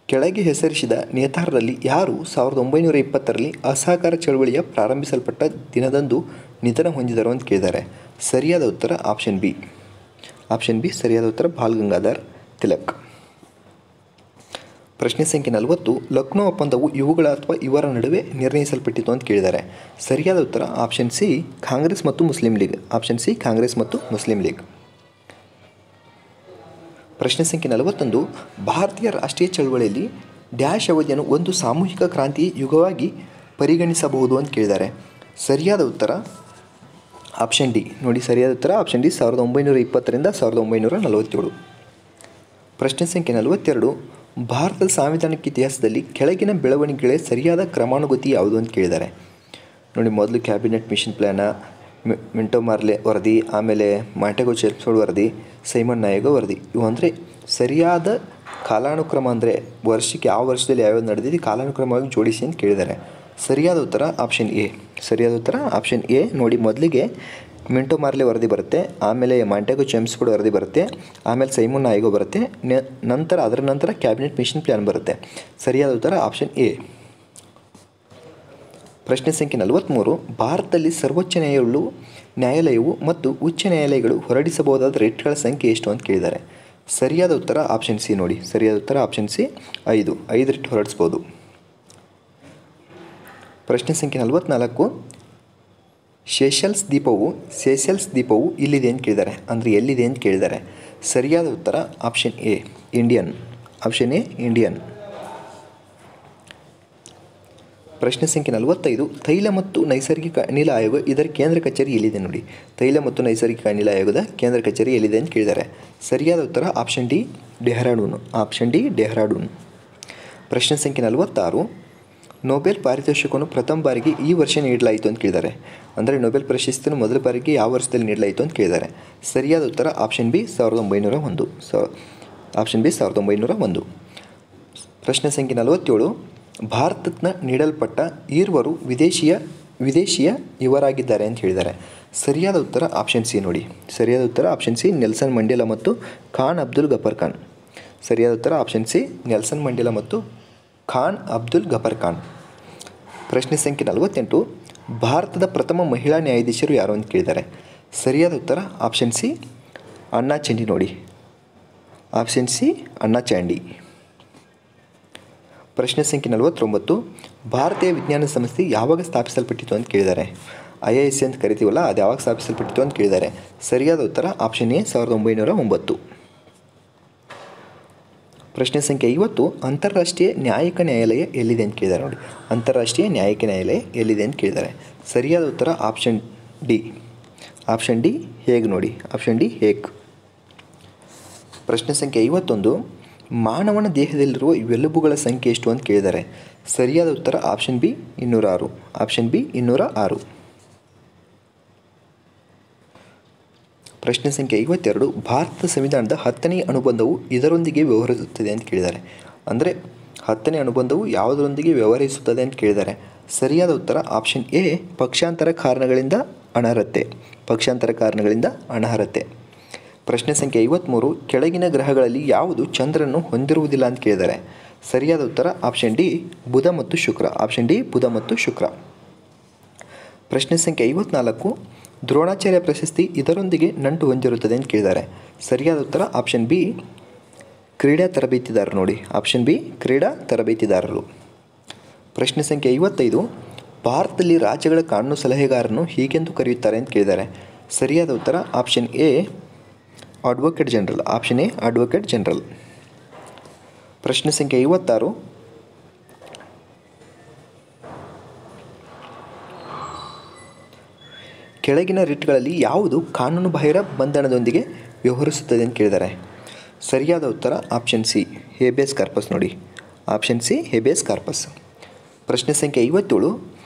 A: ಕೆಳಗೆ ಹೆಸರಿಸಿದ ನೇತಾರರಲ್ಲಿ ಯಾರು 1920ರಲ್ಲಿ ಅಸಹಕಾರ ಚಳವಳಿಯ ಪ್ರಾರಂಭಿಸಲ್ಪಟ್ಟ ದಿನದಂದು ನಿಧನ ಹೊಂದಿದರು ಅಂತ ಕೇಳಿದ್ದಾರೆ. ಸರಿಯಾದ ಉತ್ತರ ಆಪ್ಷನ್ ಬಿ. ಆಪ್ಷನ್ ಬಿ ಸರಿಯಾದ ಉತ್ತರ ಬಾಲ್ ಗಂಗಾಧರ್ ತಿಲಕ್. ಪ್ರಶ್ನೆ ಸಂಖ್ಯೆ 40, ಲಕ್ನೋ ಒಪ್ಪಂದವು ಇವುಗಳ ಅಥವಾ ಇವರ ನಡುವೆ ನಿರ್ಣಯಿಸಲ್ಪಟ್ಟಿತು ಅಂತ ಕೇಳಿದ್ದಾರೆ. ಸರಿಯಾದ ಉತ್ತರ ಆಪ್ಷನ್ ಸಿ ಕಾಂಗ್ರೆಸ್ ಮತ್ತು Muslim league. Option C Congress ಮತ್ತು ಮುಸ್ಲಿಂ ಲೀಗ್. ಪ್ರಶ್ನೆ ಸಂಖ್ಯೆ 41, ಭಾರತೀಯ ರಾಷ್ಟ್ರೀಯ ಚಳವಳಿಯಲ್ಲಿ ಡ್ಯಾಶ್ ಅವಧಿಯನ್ನು ಒಂದು ಸಾಮೂಹಿಕ ಕ್ರಾಂತಿಯ ಯುಗವಾಗಿ ಪರಿಗಣಿಸಬಹುದು ಅಂತ ಕೇಳಿದ್ದಾರೆ. ಸರಿಯಾದ ಉತ್ತರ ಆಪ್ಷನ್ ಡಿ. ನೋಡಿ, ಸರಿಯಾದ ಉತ್ತರ ಆಪ್ಷನ್ ಡಿ 1920ರಿಂದ 1947. ಪ್ರಶ್ನೆ ಸಂಖ್ಯೆ 42, ಭಾರತದ ಸಾಂವಿಧಾನಿಕ ಇತಿಹಾಸದಲ್ಲಿ ಕೆಳಗಿನ ಬೆಳವಣಿಗೆಗಳೇ ಸರಿಯಾದ ಕ್ರಮಾನುಗತಿ ಯಾವುದು ಅಂತ ಕೇಳಿದ್ದಾರೆ. ನೋಡಿ, ಮೊದಲು ಕ್ಯಾಬಿನೆಟ್ ಮಿಷನ್ ಪ್ಲ್ಯಾನ, ಮಿಂಟೋ ಮಾರ್ಲೆ ವರದಿ, ಆಮೇಲೆ ಮಾಂಟೆಗೊ ಚೆಲ್ಮ್ಸ್ಫೋರ್ಡ್ ವರದಿ, ಸೈಮನ್ ನಾಯಗ ವರದಿ. ಇವು ಅಂದರೆ ಸರಿಯಾದ ಕಾಲಾನುಕ್ರಮ, ಅಂದರೆ ವರ್ಷಕ್ಕೆ ಯಾವ ವರ್ಷದಲ್ಲಿ ಯಾವ್ಯಾವ ನಡೆದಿದೆ ಕಾಲಾನುಕ್ರಮವಾಗಿ ಜೋಡಿಸಿ ಅಂತ ಕೇಳಿದ್ದಾರೆ. ಸರಿಯಾದ ಉತ್ತರ ಆಪ್ಷನ್ ಎ. ಸರಿಯಾದ ಉತ್ತರ ಆಪ್ಷನ್ ಎ. ನೋಡಿ, ಮೊದಲಿಗೆ ಮಿಂಟೋ ಮಾರ್ಲೆ ವರದಿ ಬರುತ್ತೆ, ಆಮೇಲೆ ಮಾಂಟೆಗೊ ಚೆಲ್ಮ್ಸ್ಫೋರ್ಡ್ ವರದಿ ಬರುತ್ತೆ, ಆಮೇಲೆ ಸೈಮನ್ ಆಯೋಗ ಬರುತ್ತೆ, ಅದರ ನಂತರ ಕ್ಯಾಬಿನೆಟ್ ಮಿಷನ್ ಪ್ಲ್ಯಾನ್ ಬರುತ್ತೆ. ಸರಿಯಾದ ಉತ್ತರ ಆಪ್ಷನ್ ಎ. ಪ್ರಶ್ನೆ ಸಂಖ್ಯೆ 43, ಭಾರತದಲ್ಲಿ ಸರ್ವೋಚ್ಚ ನ್ಯಾಯಾಲಯವು ಮತ್ತು ಉಚ್ಚ ನ್ಯಾಯಾಲಯಗಳು ಹೊರಡಿಸಬಹುದಾದ ರೇಟ್ಗಳ ಸಂಖ್ಯೆ ಎಷ್ಟು ಅಂತ ಕೇಳಿದ್ದಾರೆ. ಸರಿಯಾದ ಉತ್ತರ ಆಪ್ಷನ್ ಸಿ. ನೋಡಿ, ಸರಿಯಾದ ಉತ್ತರ ಆಪ್ಷನ್ ಸಿ 5 ರೇಟ್ ಹೊರಡಿಸ್ಬೋದು. ಪ್ರಶ್ನೆ ಸಂಖ್ಯೆ 44, ಸೆಷಲ್ಸ್ ದ್ವೀಪವು ಇಲ್ಲಿದೆ ಅಂತ ಕೇಳಿದ್ದಾರೆ. ಅಂದರೆ ಎಲ್ಲಿದೆ ಅಂತ ಕೇಳಿದ್ದಾರೆ. ಸರಿಯಾದ ಉತ್ತರ option A Indian. Option A Indian. ಪ್ರಶ್ನೆ ಸಂಖ್ಯೆ 45, ತೈಲ ಮತ್ತು ನೈಸರ್ಗಿಕ ಅನಿಲ ಆಯೋಗ ಇದರ ಕೇಂದ್ರ ಕಚೇರಿ ಎಲ್ಲಿದೆ. ನೋಡಿ, ತೈಲ ಮತ್ತು ನೈಸರ್ಗಿಕ ಅನಿಲ ಆಯೋಗದ ಕೇಂದ್ರ ಕಚೇರಿ ಎಲ್ಲಿದೆ ಅಂತ ಕೇಳಿದ್ದಾರೆ. ಸರಿಯಾದ ಉತ್ತರ option D Dehradun. Option D Dehradun. ಪ್ರಶ್ನೆ ಸಂಖ್ಯೆ 46, ನೊಬೆಲ್ ಪಾರಿತೋಷಿಕವನ್ನು ಪ್ರಥಮ ಬಾರಿಗೆ ಈ ವರ್ಷ ನೀಡಲಾಯಿತು ಅಂತ ಕೇಳಿದ್ದಾರೆ. ಅಂದರೆ ನೊಬೆಲ್ ಪ್ರಶಸ್ತಿಯನ್ನು ಮೊದಲ ಬಾರಿಗೆ ಯಾವ ವರ್ಷದಲ್ಲಿ ನೀಡಲಾಯಿತು ಅಂತ ಕೇಳಿದ್ದಾರೆ. ಸರಿಯಾದ ಉತ್ತರ ಆಪ್ಷನ್ ಬಿ 1901. Option B 1901. ಪ್ರಶ್ನೆ ಸಂಖ್ಯೆ 47, ಭಾರತದ ನೀಡಲ್ಪಟ್ಟ ಈರ್ವರು ವಿದೇಶಿಯ ಇವರಾಗಿದ್ದಾರೆ ಅಂತ ಹೇಳಿದ್ದಾರೆ. ಸರಿಯಾದ ಉತ್ತರ ಆಪ್ಷನ್ ಸಿ. ನೋಡಿ, ಸರಿಯಾದ ಉತ್ತರ ಆಪ್ಷನ್ ಸಿ ನೆಲ್ಸನ್ ಮಂಡೇಲಾ ಮತ್ತು ಖಾನ್ ಅಬ್ದುಲ್ ಗಫರ್ ಖಾನ್. ಸರಿಯಾದ ಉತ್ತರ ಆಪ್ಷನ್ ಸಿ ನೆಲ್ಸನ್ ಮಂಡೇಲಾ ಮತ್ತು ಖಾನ್ ಅಬ್ದುಲ್ ಗಫರ್ ಖಾನ್. ಪ್ರಶ್ನೆ ಸಂಖ್ಯೆ 48, ಭಾರತದ ಪ್ರಥಮ ಮಹಿಳಾ ನ್ಯಾಯಾಧೀಶರು ಯಾರು ಅಂತ ಕೇಳಿದ್ದಾರೆ. ಸರಿಯಾದ ಉತ್ತರ ಆಪ್ಷನ್ ಸಿ ಅಣ್ಣಾ ಚಾಂಡಿ. ನೋಡಿ, ಆಪ್ಷನ್ ಸಿ ಅಣ್ಣಾ ಚಾಂಡಿ. ಪ್ರಶ್ನೆ ಸಂಖ್ಯೆ 49, ಭಾರತೀಯ ವಿಜ್ಞಾನ ಸಂಸ್ಥೆ ಯಾವಾಗ ಸ್ಥಾಪಿಸಲ್ಪಟ್ಟಿತು ಅಂತ ಕೇಳಿದ್ದಾರೆ. IISc ಅಂತ ಕರಿತೀವಲ್ಲ, ಅದು ಯಾವಾಗ ಸ್ಥಾಪಿಸಲ್ಪಟ್ಟಿತು ಅಂತ ಕೇಳಿದ್ದಾರೆ. ಸರಿಯಾದ ಉತ್ತರ ಆಪ್ಷನ್ ಎ 1909. ಪ್ರಶ್ನೆ ಸಂಖ್ಯೆ 50, ಅಂತಾರಾಷ್ಟ್ರೀಯ ನ್ಯಾಯಿಕ ನ್ಯಾಯಾಲಯ ಎಲ್ಲಿದೆ ಅಂತ ಕೇಳಿದ್ದಾರೆ. ನೋಡಿ, ಅಂತಾರಾಷ್ಟ್ರೀಯ ನ್ಯಾಯಿಕ ನ್ಯಾಯಾಲಯ ಎಲ್ಲಿದೆ ಅಂತ ಕೇಳಿದ್ದಾರೆ. ಸರಿಯಾದ ಉತ್ತರ ಆಪ್ಷನ್ ಡಿ. ಆಪ್ಷನ್ ಡಿ ಹೇಗ್. ನೋಡಿ, ಆಪ್ಷನ್ ಡಿ ಹೇಗ್. ಪ್ರಶ್ನೆ ಸಂಖ್ಯೆ 51, ಮಾನವನ ದೇಹದಲ್ಲಿರುವ ಎಲುಬುಗಳ ಸಂಖ್ಯೆ ಎಷ್ಟು ಅಂತ ಕೇಳಿದ್ದಾರೆ. ಸರಿಯಾದ ಉತ್ತರ ಆಪ್ಷನ್ ಬಿ 206. Option B 206. ಪ್ರಶ್ನೆ ಸಂಖ್ಯೆ 52, ಭಾರತದ ಸಂವಿಧಾನದ 10ನೇ ಅನುಬಂಧವು ಇದರೊಂದಿಗೆ ವ್ಯವಹರಿಸುತ್ತದೆ ಅಂತ ಕೇಳಿದ್ದಾರೆ. ಅಂದರೆ 10ನೇ ಅನುಬಂಧವು ಯಾವುದರೊಂದಿಗೆ ವ್ಯವಹರಿಸುತ್ತದೆ ಅಂತ ಕೇಳಿದ್ದಾರೆ. ಸರಿಯಾದ ಉತ್ತರ ಆಪ್ಷನ್ ಎ ಪಕ್ಷಾಂತರ ಕಾರಣಗಳಿಂದ ಅನರ್ಹತೆ. ಪಕ್ಷಾಂತರ ಕಾರಣಗಳಿಂದ ಅನರ್ಹತೆ. ಪ್ರಶ್ನೆ ಸಂಖ್ಯೆ 53, ಕೆಳಗಿನ ಗ್ರಹಗಳಲ್ಲಿ ಯಾವುದು ಚಂದ್ರನನ್ನು ಹೊಂದಿರುವುದಿಲ್ಲ ಅಂತ ಕೇಳಿದ್ದಾರೆ. ಸರಿಯಾದ ಉತ್ತರ ಆಪ್ಷನ್ ಡಿ ಬುಧ ಮತ್ತು ಶುಕ್ರ. ಆಪ್ಷನ್ ಡಿ ಬುಧ ಮತ್ತು ಶುಕ್ರ. ಪ್ರಶ್ನೆ ಸಂಖ್ಯೆ 54, ದ್ರೋಣಾಚಾರ್ಯ ಪ್ರಶಸ್ತಿ ಇದರೊಂದಿಗೆ ನಂಟು ಹೊಂದಿರುತ್ತದೆ ಅಂತ ಕೇಳಿದ್ದಾರೆ. ಸರಿಯಾದ ಉತ್ತರ ಆಪ್ಷನ್ ಬಿ ಕ್ರೀಡಾ ತರಬೇತಿದಾರರು. ನೋಡಿ, ಆಪ್ಷನ್ ಬಿ ಕ್ರೀಡಾ ತರಬೇತಿದಾರರು. ಪ್ರಶ್ನೆ ಸಂಖ್ಯೆ 55, ಭಾರತದಲ್ಲಿ ರಾಜ್ಯಗಳ ಕಾನೂನು ಸಲಹೆಗಾರರನ್ನು ಹೀಗೆಂದು ಕರೆಯುತ್ತಾರೆ ಅಂತ ಕೇಳಿದ್ದಾರೆ. ಸರಿಯಾದ ಉತ್ತರ option A advocate general. Option A advocate general. ಪ್ರಶ್ನೆ ಸಂಖ್ಯೆ 56, ಕೆಳಗಿನ ರಿಟ್ಗಳಲ್ಲಿ ಯಾವುದು ಕಾನೂನು ಬಾಹಿರ ಬಂಧನದೊಂದಿಗೆ ವ್ಯವಹರಿಸುತ್ತದೆ ಅಂತ ಕೇಳಿದ್ದಾರೆ. ಸರಿಯಾದ ಉತ್ತರ ಆಪ್ಷನ್ ಸಿ ಹೇಬೇಸ್ ಕಾರ್ಪಸ್. ನೋಡಿ, ಆಪ್ಷನ್ ಸಿ ಹೇಬೇಸ್ ಕಾರ್ಪಸ್. ಪ್ರಶ್ನೆ ಸಂಖ್ಯೆ 57,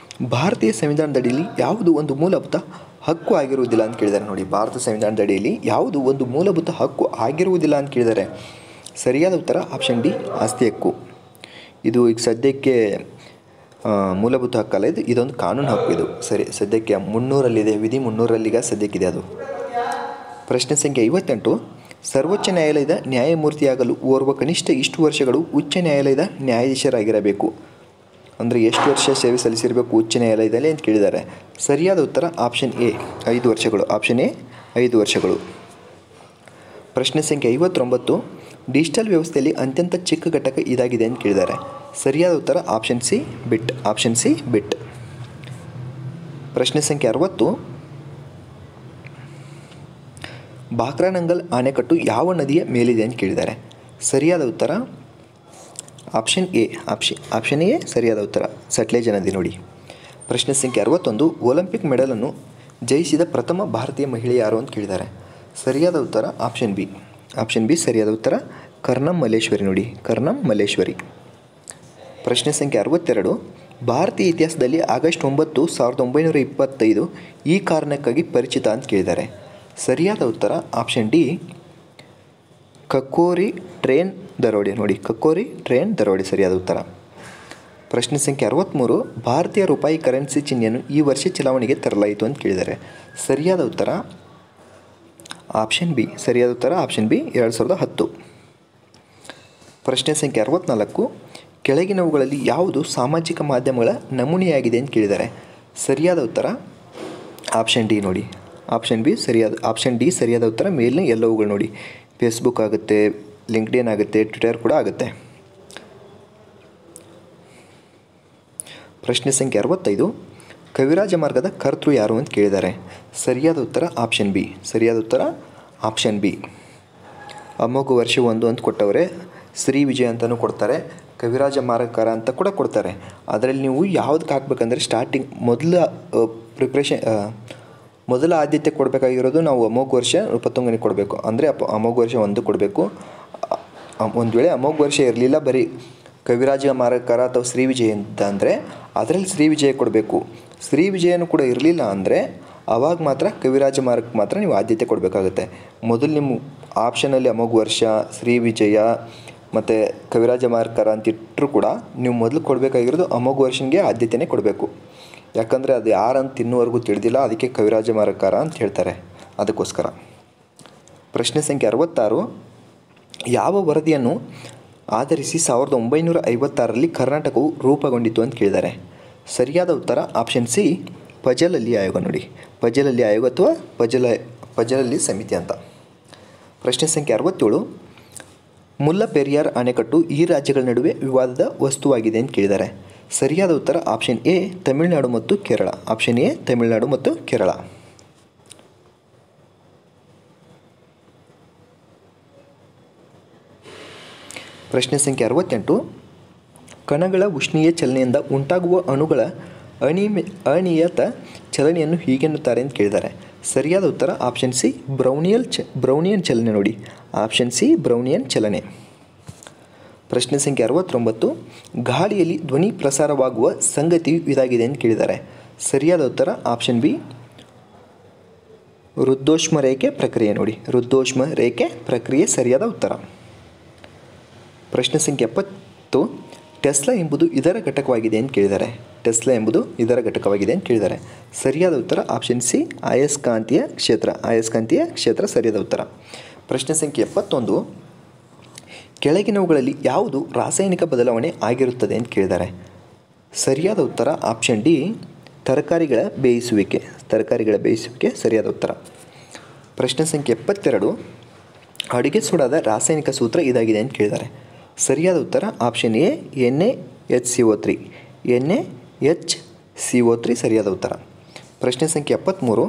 A: ಭಾರತೀಯ ಸಂವಿಧಾನದ ಅಡಿಯಲ್ಲಿ ಯಾವುದು ಒಂದು ಮೂಲಭೂತ ಹಕ್ಕು ಆಗಿರುವುದಿಲ್ಲ ಅಂತ ಕೇಳಿದ್ದಾರೆ. ನೋಡಿ, ಭಾರತ ಸಂವಿಧಾನದ ಅಡಿಯಲ್ಲಿ ಯಾವುದು ಒಂದು ಮೂಲಭೂತ ಹಕ್ಕು ಆಗಿರುವುದಿಲ್ಲ ಅಂತ ಕೇಳಿದ್ದಾರೆ. ಸರಿಯಾದ ಉತ್ತರ ಆಪ್ಷನ್ ಡಿ ಆಸ್ತಿ ಹಕ್ಕು. ಇದು ಈಗ ಸದ್ಯಕ್ಕೆ ಮೂಲಭೂತ ಹಕ್ಕಲ್ಲ, ಇದೊಂದು ಕಾನೂನು ಹಕ್ಕು. ಇದು ಸರಿ, ಸದ್ಯಕ್ಕೆ 300ರಲ್ಲಿದೆ, ವಿಧಿ 300ರಲ್ಲೀಗ ಸದ್ಯಕ್ಕಿದೆ ಅದು. ಪ್ರಶ್ನೆ ಸಂಖ್ಯೆ 58. ಸರ್ವೋಚ್ಚ ನ್ಯಾಯಾಲಯದ ನ್ಯಾಯಮೂರ್ತಿಯಾಗಲು ಓರ್ವ ಕನಿಷ್ಠ ಇಷ್ಟು ವರ್ಷಗಳು ಉಚ್ಚ ನ್ಯಾಯಾಲಯದ ನ್ಯಾಯಾಧೀಶರಾಗಿರಬೇಕು. ಅಂದರೆ ಎಷ್ಟು ವರ್ಷ ಸೇವೆ ಸಲ್ಲಿಸಿರಬೇಕು ಉಚ್ಚ ನ್ಯಾಯಾಲಯದಲ್ಲಿ ಅಂತ ಕೇಳಿದ್ದಾರೆ. ಸರಿಯಾದ ಉತ್ತರ ಆಪ್ಷನ್ ಎ 5 ವರ್ಷಗಳು. ಆಪ್ಷನ್ ಎ 5 ವರ್ಷಗಳು. ಪ್ರಶ್ನೆ ಸಂಖ್ಯೆ 59. ಡಿಜಿಟಲ್ ವ್ಯವಸ್ಥೆಯಲ್ಲಿ ಅತ್ಯಂತ ಚಿಕ್ಕ ಘಟಕ ಇದಾಗಿದೆ ಅಂತ ಕೇಳಿದ್ದಾರೆ. ಸರಿಯಾದ ಉತ್ತರ ಆಪ್ಷನ್ ಸಿ ಬಿಟ್. ಆಪ್ಷನ್ ಸಿ ಬಿಟ್. ಪ್ರಶ್ನೆ ಸಂಖ್ಯೆ 60. ಬಾಕ್ರಾನಂಗಲ್ ಅಣೆಕಟ್ಟು ಯಾವ ನದಿಯ ಮೇಲಿದೆ ಅಂತ ಕೇಳಿದ್ದಾರೆ. ಸರಿಯಾದ ಉತ್ತರ ಆಪ್ಷನ್ ಎ. ಆಪ್ಷನ್ ಎ ಸರಿಯಾದ ಉತ್ತರ, ಸಟ್ಲೇಜ್ ನದಿ ನೋಡಿ. ಪ್ರಶ್ನೆ ಸಂಖ್ಯೆ 61. ಒಲಿಂಪಿಕ್ ಮೆಡಲನ್ನು ಜಯಿಸಿದ ಪ್ರಥಮ ಭಾರತೀಯ ಮಹಿಳೆ ಯಾರು ಅಂತ ಕೇಳಿದ್ದಾರೆ. ಸರಿಯಾದ ಉತ್ತರ ಆಪ್ಷನ್ ಬಿ. ಆಪ್ಷನ್ ಬಿ ಸರಿಯಾದ ಉತ್ತರ, ಕರ್ನಂ ಮಲ್ಲೇಶ್ವರಿ ನೋಡಿ, ಕರ್ನಂ ಮಲ್ಲೇಶ್ವರಿ. ಪ್ರಶ್ನೆ ಸಂಖ್ಯೆ 62. ಭಾರತೀಯ ಇತಿಹಾಸದಲ್ಲಿ ಆಗಸ್ಟ್ 9, 1925 ಈ ಕಾರಣಕ್ಕಾಗಿ ಪರಿಚಿತ ಅಂತ ಕೇಳಿದ್ದಾರೆ. ಸರಿಯಾದ ಉತ್ತರ ಆಪ್ಷನ್ ಡಿ, ಕಕೋರಿ ಟ್ರೈನ್ ದರೋಡೆ ನೋಡಿ, ಕಕೋರಿ ಟ್ರೈನ್ ದರೋಡೆ ಸರಿಯಾದ ಉತ್ತರ. ಪ್ರಶ್ನೆ ಸಂಖ್ಯೆ 63. ಭಾರತೀಯ ರೂಪಾಯಿ ಕರೆನ್ಸಿ ಚಿಹ್ನೆಯನ್ನು ಈ ವರ್ಷ ಚಲಾವಣೆಗೆ ತರಲಾಯಿತು ಅಂತ ಕೇಳಿದ್ದಾರೆ. ಸರಿಯಾದ ಉತ್ತರ ಆಪ್ಷನ್ ಬಿ. ಸರಿಯಾದ ಉತ್ತರ ಆಪ್ಷನ್ ಬಿ 2010. ಪ್ರಶ್ನೆ ಸಂಖ್ಯೆ 64. ಕೆಳಗಿನವುಗಳಲ್ಲಿ ಯಾವುದು ಸಾಮಾಜಿಕ ಮಾಧ್ಯಮಗಳ ನಮೂನೆಯಾಗಿದೆ ಅಂತ ಕೇಳಿದ್ದಾರೆ. ಸರಿಯಾದ ಉತ್ತರ ಆಪ್ಷನ್ ಡಿ ನೋಡಿ, ಆಪ್ಷನ್ ಬಿ ಸರಿಯಾದ, ಆಪ್ಷನ್ ಡಿ ಸರಿಯಾದ ಉತ್ತರ. ಮೇಲಿನ ಎಲ್ಲವುಗಳು ನೋಡಿ, ಫೇಸ್ಬುಕ್ ಆಗುತ್ತೆ, ಲಿಂಕ್ಡ್ಇನ್ ಆಗುತ್ತೆ, ಟ್ವಿಟರ್ ಕೂಡ ಆಗುತ್ತೆ. ಪ್ರಶ್ನೆ ಸಂಖ್ಯೆ 65. ಕವಿರಾಜ ಮಾರ್ಗದ ಕರ್ತೃ ಯಾರು ಅಂತ ಕೇಳಿದ್ದಾರೆ. ಸರಿಯಾದ ಉತ್ತರ ಆಪ್ಷನ್ ಬಿ. ಸರಿಯಾದ ಉತ್ತರ ಆಪ್ಷನ್ ಬಿ. ಅಮೋಘ ವರ್ಷ 1 ಅಂತ ಕೊಟ್ಟವರೆ, ಶ್ರೀ ವಿಜಯ ಅಂತಲೂ ಕೊಡ್ತಾರೆ, ಕವಿರಾಜ ಮಾರ್ಗಕಾರ ಅಂತ ಕೂಡ ಕೊಡ್ತಾರೆ. ಅದರಲ್ಲಿ ನೀವು ಯಾವುದಕ್ಕೆ ಹಾಕ್ಬೇಕಂದ್ರೆ ಸ್ಟಾರ್ಟಿಂಗ್ ಮೊದಲ ಆದ್ಯತೆ ಕೊಡಬೇಕಾಗಿರೋದು ನಾವು ಅಮೋಘ ವರ್ಷ ನೃಪತುಂಗನಿಗೆ ಕೊಡಬೇಕು. ಅಂದರೆ ಅಮೋಘ ವರ್ಷ 1 ಕೊಡಬೇಕು. ಒಂದು ವೇಳೆ ಅಮೋಘ ವರ್ಷ ಇರಲಿಲ್ಲ, ಬರೀ ಕವಿರಾಜ ಮಾರ್ಗಕಾರ ಅಥವಾ ಶ್ರೀ ವಿಜಯ ಅಂತ ಅಂದರೆ ಅದರಲ್ಲಿ ಶ್ರೀ ವಿಜಯ ಕೊಡಬೇಕು. ಶ್ರೀ ವಿಜಯನೂ ಕೂಡ ಇರಲಿಲ್ಲ ಅಂದರೆ ಆವಾಗ ಮಾತ್ರ ಕವಿರಾಜ ಮಾರ್ಗಕ್ಕೆ ಮಾತ್ರ ನೀವು ಆದ್ಯತೆ ಕೊಡಬೇಕಾಗುತ್ತೆ. ಮೊದಲು ನಿಮ್ಮ ಆಪ್ಷನಲ್ಲಿ ಅಮೋಘ ವರ್ಷ, ಶ್ರೀ ವಿಜಯ ಮತ್ತು ಕವಿರಾಜ ಮಾರ್ಗಕಾರ ಅಂತ ಇಟ್ಟರೂ ಕೂಡ ನೀವು ಮೊದಲು ಕೊಡಬೇಕಾಗಿರೋದು ಅಮೋಘ ವರ್ಷನಿಗೆ ಆದ್ಯತೆಯೇ ಕೊಡಬೇಕು. ಯಾಕಂದರೆ ಅದು ಯಾರಂತ ಇನ್ನೂವರೆಗೂ ತಿಳಿದಿಲ್ಲ, ಅದಕ್ಕೆ ಕವಿರಾಜ ಮಾರ್ಗಕಾರ ಅಂತ ಹೇಳ್ತಾರೆ, ಅದಕ್ಕೋಸ್ಕರ. ಪ್ರಶ್ನೆ ಸಂಖ್ಯೆ 66. ಯಾವ ವರದಿಯನ್ನು ಆಧರಿಸಿ 1956ರಲ್ಲಿ ಕರ್ನಾಟಕವು ರೂಪುಗೊಂಡಿತು ಅಂತ ಕೇಳಿದ್ದಾರೆ. ಸರಿಯಾದ ಉತ್ತರ ಆಪ್ಷನ್ ಸಿ, ಪಜಲಲ್ಲಿ ಆಯೋಗ ನೋಡಿ, ಪಜಲಲ್ಲಿ ಆಯೋಗ ಅಥವಾ ಪಜಲಲ್ಲಿ ಸಮಿತಿ ಅಂತ. ಪ್ರಶ್ನೆ ಸಂಖ್ಯೆ 67. ಮುಲ್ಲಪೆರಿಯಾರ್ ಅಣೆಕಟ್ಟು ಈ ರಾಜ್ಯಗಳ ನಡುವೆ ವಿವಾದದ ವಸ್ತುವಾಗಿದೆ ಅಂತ ಕೇಳಿದ್ದಾರೆ. ಸರಿಯಾದ ಉತ್ತರ ಆಪ್ಷನ್ ಎ, ತಮಿಳುನಾಡು ಮತ್ತು ಕೇರಳ. ಆಪ್ಷನ್ ಎ, ತಮಿಳುನಾಡು ಮತ್ತು ಕೇರಳ. ಪ್ರಶ್ನೆ ಸಂಖ್ಯೆ 68. ಕಣಗಳ ಉಷ್ಣೀಯ ಚಲನೆಯಿಂದ ಉಂಟಾಗುವ ಅಣುಗಳ ಅನಿಯತ ಚಲನೆಯನ್ನು ಹೀಗೆನ್ನುತ್ತಾರೆ ಅಂತ ಕೇಳಿದ್ದಾರೆ. ಸರಿಯಾದ ಉತ್ತರ ಆಪ್ಷನ್ ಸಿ, ಬ್ರೌನಿಯನ್ ಚಲನೆ ನೋಡಿ, ಆಪ್ಷನ್ ಸಿ ಬ್ರೌನಿಯನ್ ಚಲನೆ. ಪ್ರಶ್ನೆ ಸಂಖ್ಯೆ 69. ಗಾಳಿಯಲ್ಲಿ ಧ್ವನಿ ಪ್ರಸಾರವಾಗುವ ಸಂಗತಿಯು ಇದಾಗಿದೆ ಅಂತ ಕೇಳಿದ್ದಾರೆ. ಸರಿಯಾದ ಉತ್ತರ ಆಪ್ಷನ್ ಬಿ, ವೃದ್ದೋಷ್ಮ ರೇಖೆ ಪ್ರಕ್ರಿಯೆ ನೋಡಿ, ವೃದ್ದೋಷ್ಮ ರೇಖೆ ಪ್ರಕ್ರಿಯೆ ಸರಿಯಾದ ಉತ್ತರ. ಪ್ರಶ್ನೆ ಸಂಖ್ಯೆ 70. ಟೆಸ್ಲಾ ಎಂಬುದು ಇದರ ಘಟಕವಾಗಿದೆ ಅಂತ ಕೇಳಿದ್ದಾರೆ. ಟೆಸ್ಲಾ ಎಂಬುದು ಇದರ ಘಟಕವಾಗಿದೆ ಅಂತ ಕೇಳಿದ್ದಾರೆ. ಸರಿಯಾದ ಉತ್ತರ ಆಪ್ಷನ್ ಸಿ, ಅಯಸ್ಕಾಂತೀಯ ಕ್ಷೇತ್ರ. ಅಯಸ್ಕಾಂತೀಯ ಕ್ಷೇತ್ರ ಸರಿಯಾದ ಉತ್ತರ. ಪ್ರಶ್ನೆ ಸಂಖ್ಯೆ 71. ಕೆಳಗಿನವುಗಳಲ್ಲಿ ಯಾವುದು ರಾಸಾಯನಿಕ ಬದಲಾವಣೆ ಆಗಿರುತ್ತದೆ ಅಂತ ಕೇಳಿದ್ದಾರೆ. ಸರಿಯಾದ ಉತ್ತರ ಆಪ್ಷನ್ ಡಿ, ತರಕಾರಿಗಳ ಬೇಯಿಸುವಿಕೆ. ತರಕಾರಿಗಳ ಬೇಯಿಸುವಿಕೆ ಸರಿಯಾದ ಉತ್ತರ. ಪ್ರಶ್ನೆ ಸಂಖ್ಯೆ 72. ಅಡುಗೆ ಸೋಡಾದ ರಾಸಾಯನಿಕ ಸೂತ್ರ ಇದಾಗಿದೆ ಅಂತ ಕೇಳಿದ್ದಾರೆ. ಸರಿಯಾದ ಉತ್ತರ ಆಪ್ಷನ್ ಎ, NaHCO3. NaHCO3 ಸರಿಯಾದ ಉತ್ತರ. ಪ್ರಶ್ನೆ ಸಂಖ್ಯೆ 73.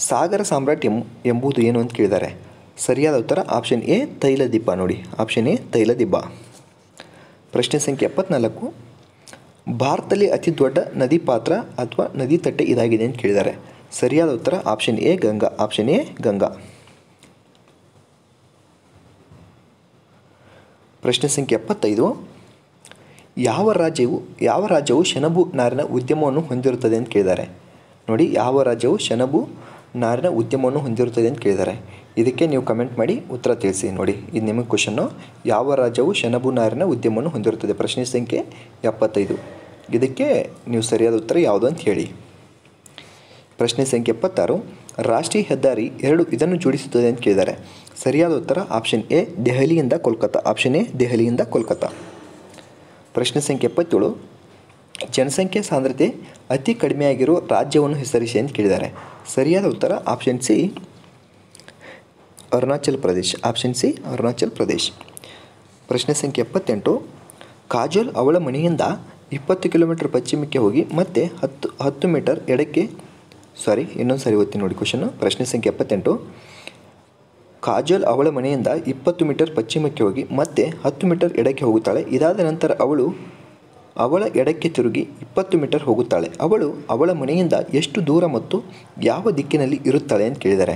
A: ಸಾಗರ ಸಾಮ್ರಾಟ್ ಎಂಬುದು ಏನು ಅಂತ ಕೇಳಿದ್ದಾರೆ. ಸರಿಯಾದ ಉತ್ತರ ಆಪ್ಷನ್ ಎ, ತೈಲದಿಬ್ಬ ನೋಡಿ, ಆಪ್ಷನ್ ಎ ತೈಲದಿಬ್ಬ. ಪ್ರಶ್ನೆ ಸಂಖ್ಯೆ 74. ಭಾರತದಲ್ಲಿ ಅತಿ ದೊಡ್ಡ ನದಿ ಪಾತ್ರ ಅಥವಾ ನದಿ ತಟ್ಟೆ ಇದಾಗಿದೆ ಅಂತ ಕೇಳಿದ್ದಾರೆ. ಸರಿಯಾದ ಉತ್ತರ option A, Ganga. Option A, Ganga. ಪ್ರಶ್ನೆ ಸಂಖ್ಯೆ 75. ಯಾವ ರಾಜ್ಯವು ಸೆಣಬು ನಾರಿನ ಉದ್ಯಮವನ್ನು ಹೊಂದಿರುತ್ತದೆ ಅಂತ ಕೇಳಿದ್ದಾರೆ. ನೋಡಿ, ಯಾವ ರಾಜ್ಯವು ಸೆಣಬು ನಾರಿನ ಉದ್ಯಮವನ್ನು ಹೊಂದಿರುತ್ತದೆ ಅಂತ ಕೇಳಿದ್ದಾರೆ. ಇದಕ್ಕೆ ನೀವು ಕಮೆಂಟ್ ಮಾಡಿ ಉತ್ತರ ತಿಳಿಸಿ. ನೋಡಿ, ಇದು ನಿಮಗೆ ಕ್ವಶನ್ನು. ಯಾವ ರಾಜ್ಯವು ಸೆಣಬು ನಾರಿನ ಉದ್ಯಮವನ್ನು ಹೊಂದಿರುತ್ತದೆ? ಪ್ರಶ್ನೆ ಸಂಖ್ಯೆ 75. ಇದಕ್ಕೆ ನೀವು ಸರಿಯಾದ ಉತ್ತರ ಯಾವುದು ಅಂತ ಹೇಳಿ. ಪ್ರಶ್ನೆ ಸಂಖ್ಯೆ 76. ರಾಷ್ಟ್ರೀಯ ಹೆದ್ದಾರಿ 2 ಇದನ್ನು ಜೋಡಿಸುತ್ತದೆ ಅಂತ ಕೇಳಿದ್ದಾರೆ. ಸರಿಯಾದ ಉತ್ತರ ಆಪ್ಷನ್ ಎ ದೆಹಲಿಯಿಂದ ಕೋಲ್ಕತ್ತಾ. ಆಪ್ಷನ್ ಎ ದೆಹಲಿಯಿಂದ ಕೋಲ್ಕತ್ತಾ. ಪ್ರಶ್ನೆ ಸಂಖ್ಯೆ 77. ಜನಸಂಖ್ಯೆ ಸಾಂದ್ರತೆ ಅತಿ ಕಡಿಮೆಯಾಗಿರುವ ರಾಜ್ಯವನ್ನು ಹೆಸರಿಸಿ ಅಂತ ಕೇಳಿದ್ದಾರೆ. ಸರಿಯಾದ ಉತ್ತರ option C Arunachal Pradesh. Option C Arunachal Pradesh. ಪ್ರಶ್ನೆ ಸಂಖ್ಯೆ 78. ಕಾಜೋಲ್ ಅವಳ ಮನೆಯಿಂದ 20 ಕಿಲೋಮೀಟರ್ ಪಶ್ಚಿಮಕ್ಕೆ ಹೋಗಿ ಮತ್ತೆ 10 ಮೀಟರ್ ಎಡಕ್ಕೆ ಇನ್ನೊಂದು ಸಾರಿ ಓದ್ತೀನಿ ನೋಡಿ ಕ್ವಶನ್ನು. ಪ್ರಶ್ನೆ ಸಂಖ್ಯೆ 78. ಕಾಜೋಲ್ ಅವಳ ಮನೆಯಿಂದ 20 ಮೀಟರ್ ಪಶ್ಚಿಮಕ್ಕೆ ಹೋಗಿ ಮತ್ತೆ 10 ಮೀಟರ್ ಎಡಕ್ಕೆ ಹೋಗುತ್ತಾಳೆ. ಇದಾದ ನಂತರ ಅವಳ ಎಡಕ್ಕೆ ತಿರುಗಿ 20 ಮೀಟರ್ ಹೋಗುತ್ತಾಳೆ. ಅವಳ ಮನೆಯಿಂದ ಎಷ್ಟು ದೂರ ಮತ್ತು ಯಾವ ದಿಕ್ಕಿನಲ್ಲಿ ಇರುತ್ತಾಳೆ ಅಂತ ಕೇಳಿದ್ದಾರೆ.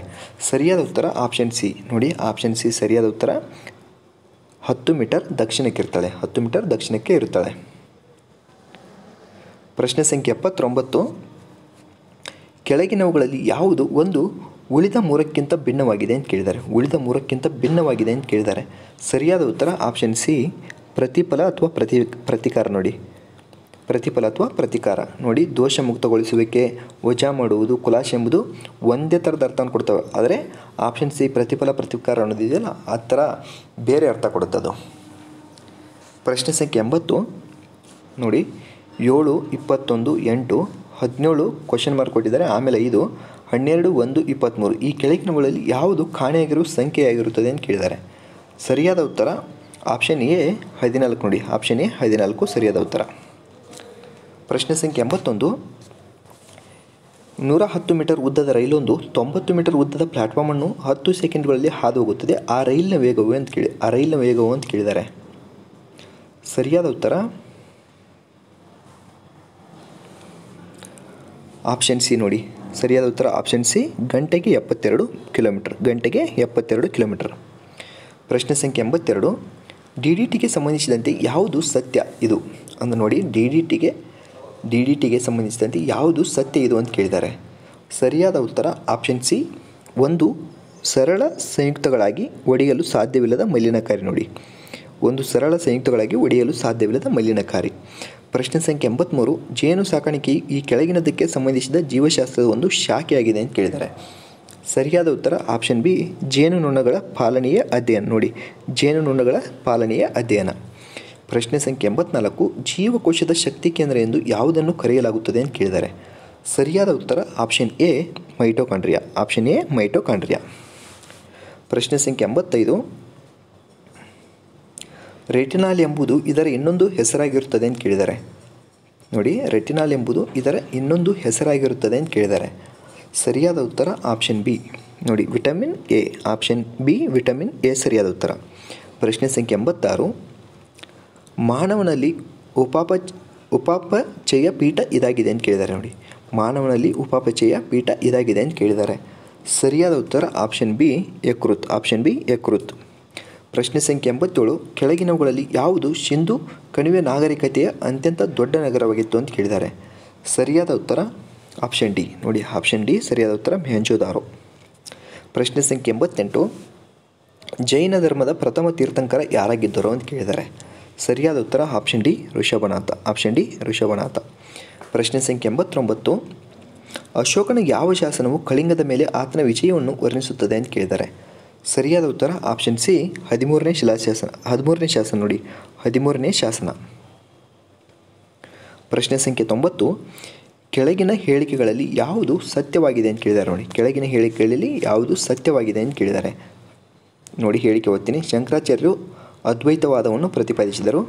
A: ಸರಿಯಾದ ಉತ್ತರ ಆಪ್ಷನ್ ಸಿ. ನೋಡಿ, ಆಪ್ಷನ್ ಸಿ ಸರಿಯಾದ ಉತ್ತರ. 10 ಮೀಟರ್ ದಕ್ಷಿಣಕ್ಕೆ ಇರ್ತಾಳೆ. 10 ಮೀಟರ್ ದಕ್ಷಿಣಕ್ಕೆ ಇರುತ್ತಾಳೆ. ಪ್ರಶ್ನೆ ಸಂಖ್ಯೆ 79. ಕೆಳಗಿನವುಗಳಲ್ಲಿ ಯಾವುದು ಒಂದು ಉಳಿದ 3ಕ್ಕಿಂತ ಭಿನ್ನವಾಗಿದೆ ಅಂತ ಕೇಳಿದ್ದಾರೆ. ಉಳಿದ 3ಕ್ಕಿಂತ ಭಿನ್ನವಾಗಿದೆ ಅಂತ ಕೇಳಿದ್ದಾರೆ. ಸರಿಯಾದ ಉತ್ತರ ಆಪ್ಷನ್ ಸಿ ಪ್ರತಿಫಲ ಅಥವಾ ಪ್ರತಿಕಾರ. ನೋಡಿ, ಪ್ರತಿಫಲ ಅಥವಾ ಪ್ರತಿಕಾರ. ನೋಡಿ, ದೋಷ ಮುಕ್ತಗೊಳಿಸುವಿಕೆ, ವಜಾ ಮಾಡುವುದು, ಖುಲಾಸೆ ಎಂಬುದು ಒಂದೇ ಥರದ ಅರ್ಥವನ್ನು ಕೊಡ್ತವೆ. ಆದರೆ ಆಪ್ಷನ್ ಸಿ ಪ್ರತಿಫಲ ಪ್ರತಿಕಾರ ಅನ್ನೋದಿದೆಯಲ್ಲ, ಆ ಥರ ಬೇರೆ ಅರ್ಥ ಕೊಡುತ್ತದು. ಪ್ರಶ್ನೆ ಸಂಖ್ಯೆ 80. ನೋಡಿ, 7, 21, 8, 17 ಕ್ವಶನ್ ಮಾರ್ಕ್ ಕೊಟ್ಟಿದ್ದಾರೆ. ಆಮೇಲೆ 5, 12, 1, 23 ಈ ಕೆಳಗಿನವುಗಳಲ್ಲಿ ಯಾವುದು ಕಾಣೆಯಾಗಿರುವ ಸಂಖ್ಯೆಯಾಗಿರುತ್ತದೆ ಅಂತ ಕೇಳಿದ್ದಾರೆ. ಸರಿಯಾದ ಉತ್ತರ ಆಪ್ಷನ್ ಎ 14. ನೋಡಿ, ಆಪ್ಷನ್ ಎ 14 ಸರಿಯಾದ ಉತ್ತರ. ಪ್ರಶ್ನೆ ಸಂಖ್ಯೆ 81. 110 ಮೀಟರ್ ಉದ್ದದ ರೈಲೊಂದು 90 ಮೀಟರ್ ಉದ್ದದ ಪ್ಲ್ಯಾಟ್ಫಾರ್ಮನ್ನು 10 ಸೆಕೆಂಡ್ಗಳಲ್ಲಿ ಹಾದು ಹೋಗುತ್ತದೆ. ಆ ರೈಲಿನ ವೇಗವು ಅಂತ ಕೇಳಿದ್ದಾರೆ. ಸರಿಯಾದ ಉತ್ತರ ಆಪ್ಷನ್ ಸಿ. ನೋಡಿ, ಸರಿಯಾದ ಉತ್ತರ ಆಪ್ಷನ್ ಸಿ ಗಂಟೆಗೆ 72 ಕಿಲೋಮೀಟರ್. ಗಂಟೆಗೆ 72 ಕಿಲೋಮೀಟರ್. ಪ್ರಶ್ನೆ ಸಂಖ್ಯೆ 82. DDTಗೆ ಸಂಬಂಧಿಸಿದಂತೆ ಯಾವುದು ಸತ್ಯ ಇದು ಅಂದ್ರೆ ನೋಡಿ, DDTಗೆ ಸಂಬಂಧಿಸಿದಂತೆ ಯಾವುದು ಸತ್ಯ ಇದು ಅಂತ ಕೇಳಿದ್ದಾರೆ. ಸರಿಯಾದ ಉತ್ತರ ಆಪ್ಷನ್ ಸಿ ಒಂದು ಸರಳ ಸಂಯುಕ್ತಗಳಾಗಿ ಒಡೆಯಲು ಸಾಧ್ಯವಿಲ್ಲದ ಮಲಿನಕಾರಿ. ನೋಡಿ, ಒಂದು ಸರಳ ಸಂಯುಕ್ತಗಳಾಗಿ ಒಡೆಯಲು ಸಾಧ್ಯವಿಲ್ಲದ ಮಲಿನಕಾರಿ. ಪ್ರಶ್ನೆ ಸಂಖ್ಯೆ 83. ಜೇನು ಸಾಕಾಣಿಕೆಯು ಈ ಕೆಳಗಿನದಕ್ಕೆ ಸಂಬಂಧಿಸಿದ ಜೀವಶಾಸ್ತ್ರದ ಒಂದು ಶಾಖೆಯಾಗಿದೆ ಅಂತ ಕೇಳಿದ್ದಾರೆ. ಸರಿಯಾದ ಉತ್ತರ ಆಪ್ಷನ್ ಬಿ ಜೇನುನೊಣಗಳ ಪಾಲನೆಯ ಅಧ್ಯಯನ. ನೋಡಿ, ಜೇನುನೊಣಗಳ ಪಾಲನೆಯ ಅಧ್ಯಯನ. ಪ್ರಶ್ನೆ ಸಂಖ್ಯೆ 84. ಜೀವಕೋಶದ ಶಕ್ತಿ ಕೇಂದ್ರ ಎಂದು ಯಾವುದನ್ನು ಕರೆಯಲಾಗುತ್ತದೆ ಅಂತ ಕೇಳಿದ್ದಾರೆ. ಸರಿಯಾದ ಉತ್ತರ option A mitochondria. Option A mitochondria. ಪ್ರಶ್ನೆ ಸಂಖ್ಯೆ 85. ರೆಟಿನಾಲ್ ಎಂಬುದು ಇದರ ಇನ್ನೊಂದು ಹೆಸರಾಗಿರುತ್ತದೆ ಅಂತ ಕೇಳಿದ್ದಾರೆ. ನೋಡಿ, ರೆಟಿನಾಲ್ ಎಂಬುದು ಇದರ ಇನ್ನೊಂದು ಹೆಸರಾಗಿರುತ್ತದೆ ಅಂತ ಕೇಳಿದ್ದಾರೆ. ಸರಿಯಾದ ಉತ್ತರ ಆಪ್ಷನ್ ಬಿ. ನೋಡಿ, vitamin A. Option B vitamin A ಸರಿಯಾದ ಉತ್ತರ. ಪ್ರಶ್ನೆ ಸಂಖ್ಯೆ 86. ಮಾನವನಲ್ಲಿ ಉಪಾಪಚಯ ಪೀಠ ಇದಾಗಿದೆ ಅಂತ ಕೇಳಿದ್ದಾರೆ. ನೋಡಿ, ಮಾನವನಲ್ಲಿ ಉಪಾಪಚಯ ಪೀಠ ಇದಾಗಿದೆ ಅಂತ ಕೇಳಿದ್ದಾರೆ. ಸರಿಯಾದ ಉತ್ತರ ಆಪ್ಷನ್ ಬಿ ಯಕೃತ್. ಆಪ್ಷನ್ ಬಿ ಯಕೃತ್. ಪ್ರಶ್ನೆ ಸಂಖ್ಯೆ 87. ಕೆಳಗಿನವುಗಳಲ್ಲಿ ಯಾವುದು ಸಿಂಧು ಕಣಿವೆ ನಾಗರಿಕತೆಯ ಅತ್ಯಂತ ದೊಡ್ಡ ನಗರವಾಗಿತ್ತು ಅಂತ ಕೇಳಿದ್ದಾರೆ. ಸರಿಯಾದ ಉತ್ತರ ಆಪ್ಷನ್ ಡಿ. ನೋಡಿ, ಆಪ್ಷನ್ ಡಿ ಸರಿಯಾದ ಉತ್ತರ ಮೊಹೆಂಜೊದಾರೋ. ಪ್ರಶ್ನೆ ಸಂಖ್ಯೆ 88. ಜೈನ ಧರ್ಮದ ಪ್ರಥಮ ತೀರ್ಥಂಕರ ಯಾರಾಗಿದ್ದರು ಅಂತ ಕೇಳಿದ್ದಾರೆ. ಸರಿಯಾದ ಉತ್ತರ option D Rishabhanatha. Option D Rishabhanatha. ಪ್ರಶ್ನೆ ಸಂಖ್ಯೆ 89. ಅಶೋಕನ ಯಾವ ಶಾಸನವು ಕಳಿಂಗದ ಮೇಲೆ ಆತನ ವಿಜಯವನ್ನು ವರ್ಣಿಸುತ್ತದೆ ಅಂತ ಕೇಳಿದ್ದಾರೆ. ಸರಿಯಾದ ಉತ್ತರ ಆಪ್ಷನ್ ಸಿ 13ನೇ ಶಿಲಾಶಾಸನ. 13ನೇ ಶಾಸನ. ನೋಡಿ, 13ನೇ ಶಾಸನ. ಪ್ರಶ್ನೆ ಸಂಖ್ಯೆ 90. ಕೆಳಗಿನ ಹೇಳಿಕೆಗಳಲ್ಲಿ ಯಾವುದು ಸತ್ಯವಾಗಿದೆ ಅಂತ ಕೇಳಿದ್ದಾರೆ. ನೋಡಿ, ಕೆಳಗಿನ ಹೇಳಿಕೆಗಳಲ್ಲಿ ಯಾವುದು ಸತ್ಯವಾಗಿದೆ ಅಂತ ಕೇಳಿದ್ದಾರೆ. ನೋಡಿ, ಹೇಳಿಕೆ ಓದ್ತೀನಿ. ಶಂಕರಾಚಾರ್ಯರು ಅದ್ವೈತವಾದವನ್ನು ಪ್ರತಿಪಾದಿಸಿದರು.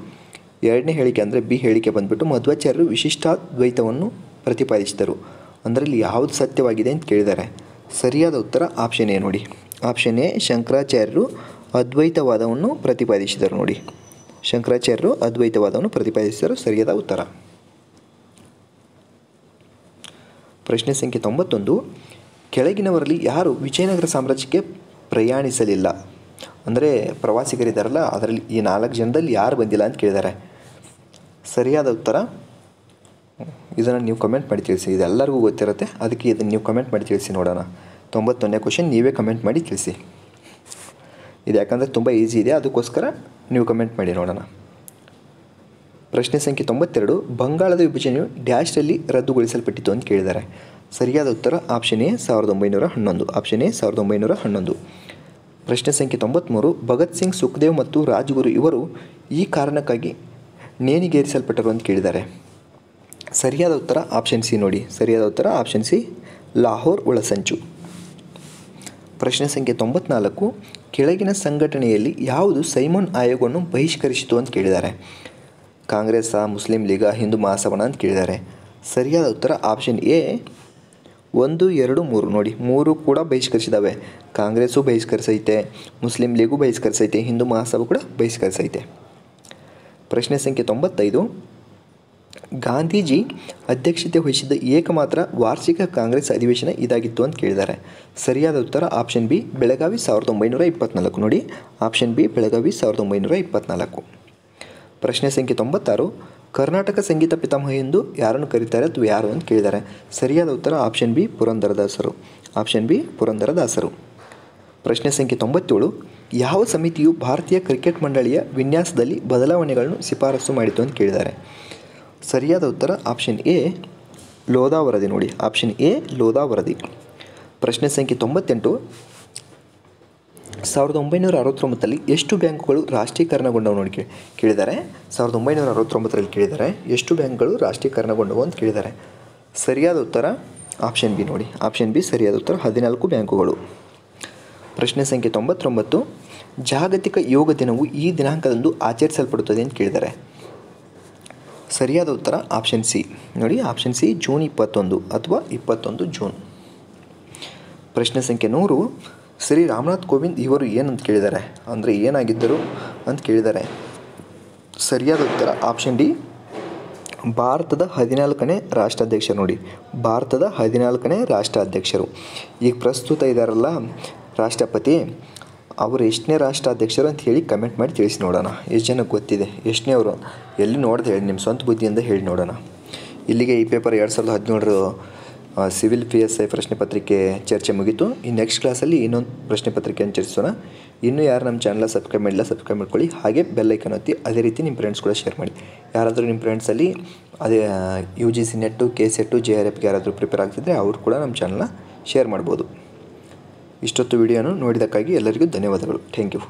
A: ಎರಡನೇ ಹೇಳಿಕೆ ಅಂದರೆ ಬಿ ಹೇಳಿಕೆ ಬಂದುಬಿಟ್ಟು ಮಧ್ವಾಚಾರ್ಯರು ವಿಶಿಷ್ಟಾದ್ವೈತವನ್ನು ಪ್ರತಿಪಾದಿಸಿದರು. ಅದರಲ್ಲಿ ಯಾವುದು ಸತ್ಯವಾಗಿದೆ ಅಂತ ಕೇಳಿದ್ದಾರೆ. ಸರಿಯಾದ ಉತ್ತರ ಆಪ್ಷನ್ ಎ. ನೋಡಿ, ಆಪ್ಷನ್ ಎ ಶಂಕರಾಚಾರ್ಯರು ಅದ್ವೈತವಾದವನ್ನು ಪ್ರತಿಪಾದಿಸಿದರು. ನೋಡಿ, ಶಂಕರಾಚಾರ್ಯರು ಅದ್ವೈತವಾದವನ್ನು ಪ್ರತಿಪಾದಿಸಿದರು. ಸರಿಯಾದ ಉತ್ತರ. ಪ್ರಶ್ನೆ ಸಂಖ್ಯೆ 91. ಕೆಳಗಿನವರಲ್ಲಿ ಯಾರು ವಿಜಯನಗರ ಸಾಮ್ರಾಜ್ಯಕ್ಕೆ ಪ್ರಯಾಣಿಸಲಿಲ್ಲ? ಅಂದರೆ ಪ್ರವಾಸಿಗರಿದ್ದಾರಲ್ಲ, ಅದರಲ್ಲಿ ಈ 4 ಜನದಲ್ಲಿ ಯಾರು ಬಂದಿಲ್ಲ ಅಂತ ಕೇಳಿದ್ದಾರೆ. ಸರಿಯಾದ ಉತ್ತರ ಇದನ್ನು ನೀವು ಕಮೆಂಟ್ ಮಾಡಿ ತಿಳಿಸಿ. ಇದೆಲ್ಲರಿಗೂ ಗೊತ್ತಿರುತ್ತೆ, ಅದಕ್ಕೆ ಇದನ್ನು ನೀವು ಕಮೆಂಟ್ ಮಾಡಿ ತಿಳಿಸಿ ನೋಡೋಣ. 91ನೇ ಕ್ವಶನ್ ನೀವೇ ಕಮೆಂಟ್ ಮಾಡಿ ತಿಳಿಸಿ. ಇದು ಯಾಕಂದರೆ ತುಂಬ ಈಸಿ ಇದೆ, ಅದಕ್ಕೋಸ್ಕರ ನೀವು ಕಮೆಂಟ್ ಮಾಡಿ ನೋಡೋಣ. ಪ್ರಶ್ನೆ ಸಂಖ್ಯೆ 92, ಬಂಗಾಳದ ವಿಭಜನೆಯು ಡ್ಯಾಶ್ನಲ್ಲಿ ರದ್ದುಗೊಳಿಸಲ್ಪಟ್ಟಿತು ಅಂತ ಕೇಳಿದ್ದಾರೆ. ಸರಿಯಾದ ಉತ್ತರ ಆಪ್ಷನ್ ಎ 1911. Option A 1911. ಪ್ರಶ್ನೆ ಸಂಖ್ಯೆ 93, ಭಗತ್ ಸಿಂಗ್, ಸುಖದೇವ್ ಮತ್ತು ರಾಜ್ಗುರು ಇವರು ಈ ಕಾರಣಕ್ಕಾಗಿ ನೇಣಿಗೇರಿಸಲ್ಪಟ್ಟರು ಅಂತ ಕೇಳಿದ್ದಾರೆ. ಸರಿಯಾದ ಉತ್ತರ ಆಪ್ಷನ್ ಸಿ ನೋಡಿ. ಸರಿಯಾದ ಉತ್ತರ ಆಪ್ಷನ್ ಸಿ, ಲಾಹೋರ್ ಒಳಸಂಚು. ಪ್ರಶ್ನೆ ಸಂಖ್ಯೆ 94, ಕೆಳಗಿನ ಸಂಘಟನೆಯಲ್ಲಿ ಯಾವುದು ಸೈಮನ್ ಆಯೋಗವನ್ನು ಬಹಿಷ್ಕರಿಸಿತು ಅಂತ ಕೇಳಿದ್ದಾರೆ. ಕಾಂಗ್ರೆಸ್, ಮುಸ್ಲಿಂ ಲೀಗ, ಹಿಂದೂ ಮಹಾಸಭಾನ ಅಂತ ಕೇಳಿದ್ದಾರೆ. ಸರಿಯಾದ ಉತ್ತರ ಆಪ್ಷನ್ ಎ 1, 2, 3 ನೋಡಿ. 3 ಕೂಡ ಬಹಿಷ್ಕರಿಸಿದ್ದಾವೆ. ಕಾಂಗ್ರೆಸ್ಸು ಬಹಿಷ್ಕರಿಸೈತೆ, ಮುಸ್ಲಿಂ ಲೀಗು ಬಹಿಷ್ಕರಿಸೈತೆ, ಹಿಂದೂ ಮಹಾಸಭಾ ಕೂಡ ಬಹಿಷ್ಕರಿಸೈತೆ. ಪ್ರಶ್ನೆ ಸಂಖ್ಯೆ 95, ಗಾಂಧೀಜಿ ಅಧ್ಯಕ್ಷತೆ ವಹಿಸಿದ್ದ ಏಕಮಾತ್ರ ವಾರ್ಷಿಕ ಕಾಂಗ್ರೆಸ್ ಅಧಿವೇಶನ ಇದಾಗಿತ್ತು ಅಂತ ಕೇಳಿದ್ದಾರೆ. ಸರಿಯಾದ ಉತ್ತರ ಆಪ್ಷನ್ ಬಿ, ಬೆಳಗಾವಿ 1924 ನೋಡಿ. Option B, Belagavi 1924. ಪ್ರಶ್ನೆ ಸಂಖ್ಯೆ 96, ಕರ್ನಾಟಕ ಸಂಗೀತ ಪಿತಾಮಹ ಎಂದು ಯಾರನ್ನು ಕರೀತಾರೆ ಅಥವಾ ಯಾರು ಅಂತ ಕೇಳಿದ್ದಾರೆ. ಸರಿಯಾದ ಉತ್ತರ ಆಪ್ಷನ್ ಬಿ, ಪುರಂದರದಾಸರು. ಆಪ್ಷನ್ ಬಿ, ಪುರಂದರದಾಸರು. ಪ್ರಶ್ನೆ ಸಂಖ್ಯೆ 97, ಯಾವ ಸಮಿತಿಯು ಭಾರತೀಯ ಕ್ರಿಕೆಟ್ ಮಂಡಳಿಯ ವಿನ್ಯಾಸದಲ್ಲಿ ಬದಲಾವಣೆಗಳನ್ನು ಶಿಫಾರಸು ಮಾಡಿತು ಅಂತ ಕೇಳಿದ್ದಾರೆ. ಸರಿಯಾದ ಉತ್ತರ ಆಪ್ಷನ್ ಎ, ಲೋಧಾ ವರದಿ ನೋಡಿ. ಆಪ್ಷನ್ ಎ, ಲೋಧಾ ವರದಿ. ಪ್ರಶ್ನೆ ಸಂಖ್ಯೆ 98, 1969ರಲ್ಲಿ ಎಷ್ಟು ಬ್ಯಾಂಕುಗಳು ರಾಷ್ಟ್ರೀಕರಣಗೊಂಡವು ನೋಡಿ ಕೇಳಿದ್ದಾರೆ. 1969ರಲ್ಲಿ ಕೇಳಿದ್ದಾರೆ ಎಷ್ಟು ಬ್ಯಾಂಕ್ಗಳು ರಾಷ್ಟ್ರೀಕರಣಗೊಂಡವು ಅಂತ ಕೇಳಿದ್ದಾರೆ. ಸರಿಯಾದ ಉತ್ತರ ಆಪ್ಷನ್ ಬಿ ನೋಡಿ. ಆಪ್ಷನ್ ಬಿ ಸರಿಯಾದ ಉತ್ತರ, 14 ಬ್ಯಾಂಕುಗಳು. ಪ್ರಶ್ನೆ ಸಂಖ್ಯೆ 99, ಜಾಗತಿಕ ಯೋಗ ದಿನವು ಈ ದಿನಾಂಕದಂದು ಆಚರಿಸಲ್ಪಡುತ್ತದೆ ಅಂತ ಕೇಳಿದ್ದಾರೆ. ಸರಿಯಾದ ಉತ್ತರ ಆಪ್ಷನ್ ಸಿ ನೋಡಿ. ಆಪ್ಷನ್ ಸಿ, ಜೂನ್ 21 ಅಥವಾ 21 ಜೂನ್. ಪ್ರಶ್ನೆ ಸಂಖ್ಯೆ 100, ಶ್ರೀ ರಾಮನಾಥ್ ಕೋವಿಂದ್ ಇವರು ಏನಂತ ಕೇಳಿದ್ದಾರೆ, ಅಂದರೆ ಏನಾಗಿದ್ದರು ಅಂತ ಕೇಳಿದ್ದಾರೆ. ಸರಿಯಾದ ಉತ್ತರ ಆಪ್ಷನ್ ಡಿ, ಭಾರತದ 14ನೇ ರಾಷ್ಟ್ರಾಧ್ಯಕ್ಷರು ನೋಡಿ. ಭಾರತದ 14ನೇ ರಾಷ್ಟ್ರಾಧ್ಯಕ್ಷರು. ಈಗ ಪ್ರಸ್ತುತ ಇದ್ದಾರಲ್ಲ ರಾಷ್ಟ್ರಪತಿ, ಅವರು ಎಷ್ಟನೇ ರಾಷ್ಟ್ರಾಧ್ಯಕ್ಷರು ಅಂತ ಹೇಳಿ ಕಮೆಂಟ್ ಮಾಡಿ ತಿಳಿಸಿ ನೋಡೋಣ. ಎಷ್ಟು ಜನಕ್ಕೆ ಗೊತ್ತಿದೆ ಎಷ್ಟನೇ ಅವರು, ಎಲ್ಲಿ ನೋಡಿದೆ ಹೇಳಿ, ನಿಮ್ಮ ಸ್ವಂತ ಬುದ್ಧಿಯಿಂದ ಹೇಳಿ ನೋಡೋಣ. ಇಲ್ಲಿಗೆ ಈ ಪೇಪರ್ 2017 ಸಿವಿಲ್ PSI ಪ್ರಶ್ನೆ ಪತ್ರಿಕೆ ಚರ್ಚೆ ಮುಗಿತು. ಈ ನೆಕ್ಸ್ಟ್ ಕ್ಲಾಸಲ್ಲಿ ಇನ್ನೊಂದು ಪ್ರಶ್ನೆ ಪತ್ರಿಕೆಯನ್ನು ಚರ್ಚಿಸೋಣ. ಇನ್ನೂ ಯಾರು ನಮ್ಮ ಚಾನಲ್ ಸಬ್ಸ್ಕ್ರೈಬ್ ಮಾಡಿಲ್ಲ ಸಬ್ಸ್ಕ್ರೈಬ್ ಮಾಡ್ಕೊಳ್ಳಿ. ಹಾಗೆ ಬೆಲ್ ಐಕನ್ ಒತ್ತಿ. ಅದೇ ರೀತಿ ನಿಮ್ಮ ಫ್ರೆಂಡ್ಸ್ ಕೂಡ ಶೇರ್ ಮಾಡಿ. ಯಾರಾದರೂ ನಿಮ್ಮ ಫ್ರೆಂಡ್ಸಲ್ಲಿ ಅದೇ UGC ನೆಟ್ಟು, KCET, JRFಗೆ ಯಾರಾದರೂ ಪ್ರಿಪೇರ್ ಆಗ್ತಿದ್ರೆ ಅವರು ಕೂಡ ನಮ್ಮ ಚಾನಲ್ನ ಶೇರ್ ಮಾಡ್ಬೋದು. ಇಷ್ಟೊತ್ತು ವಿಡಿಯೋನು ನೋಡಿದ್ದಕ್ಕಾಗಿ ಎಲ್ಲರಿಗೂ ಧನ್ಯವಾದಗಳು. Thank you.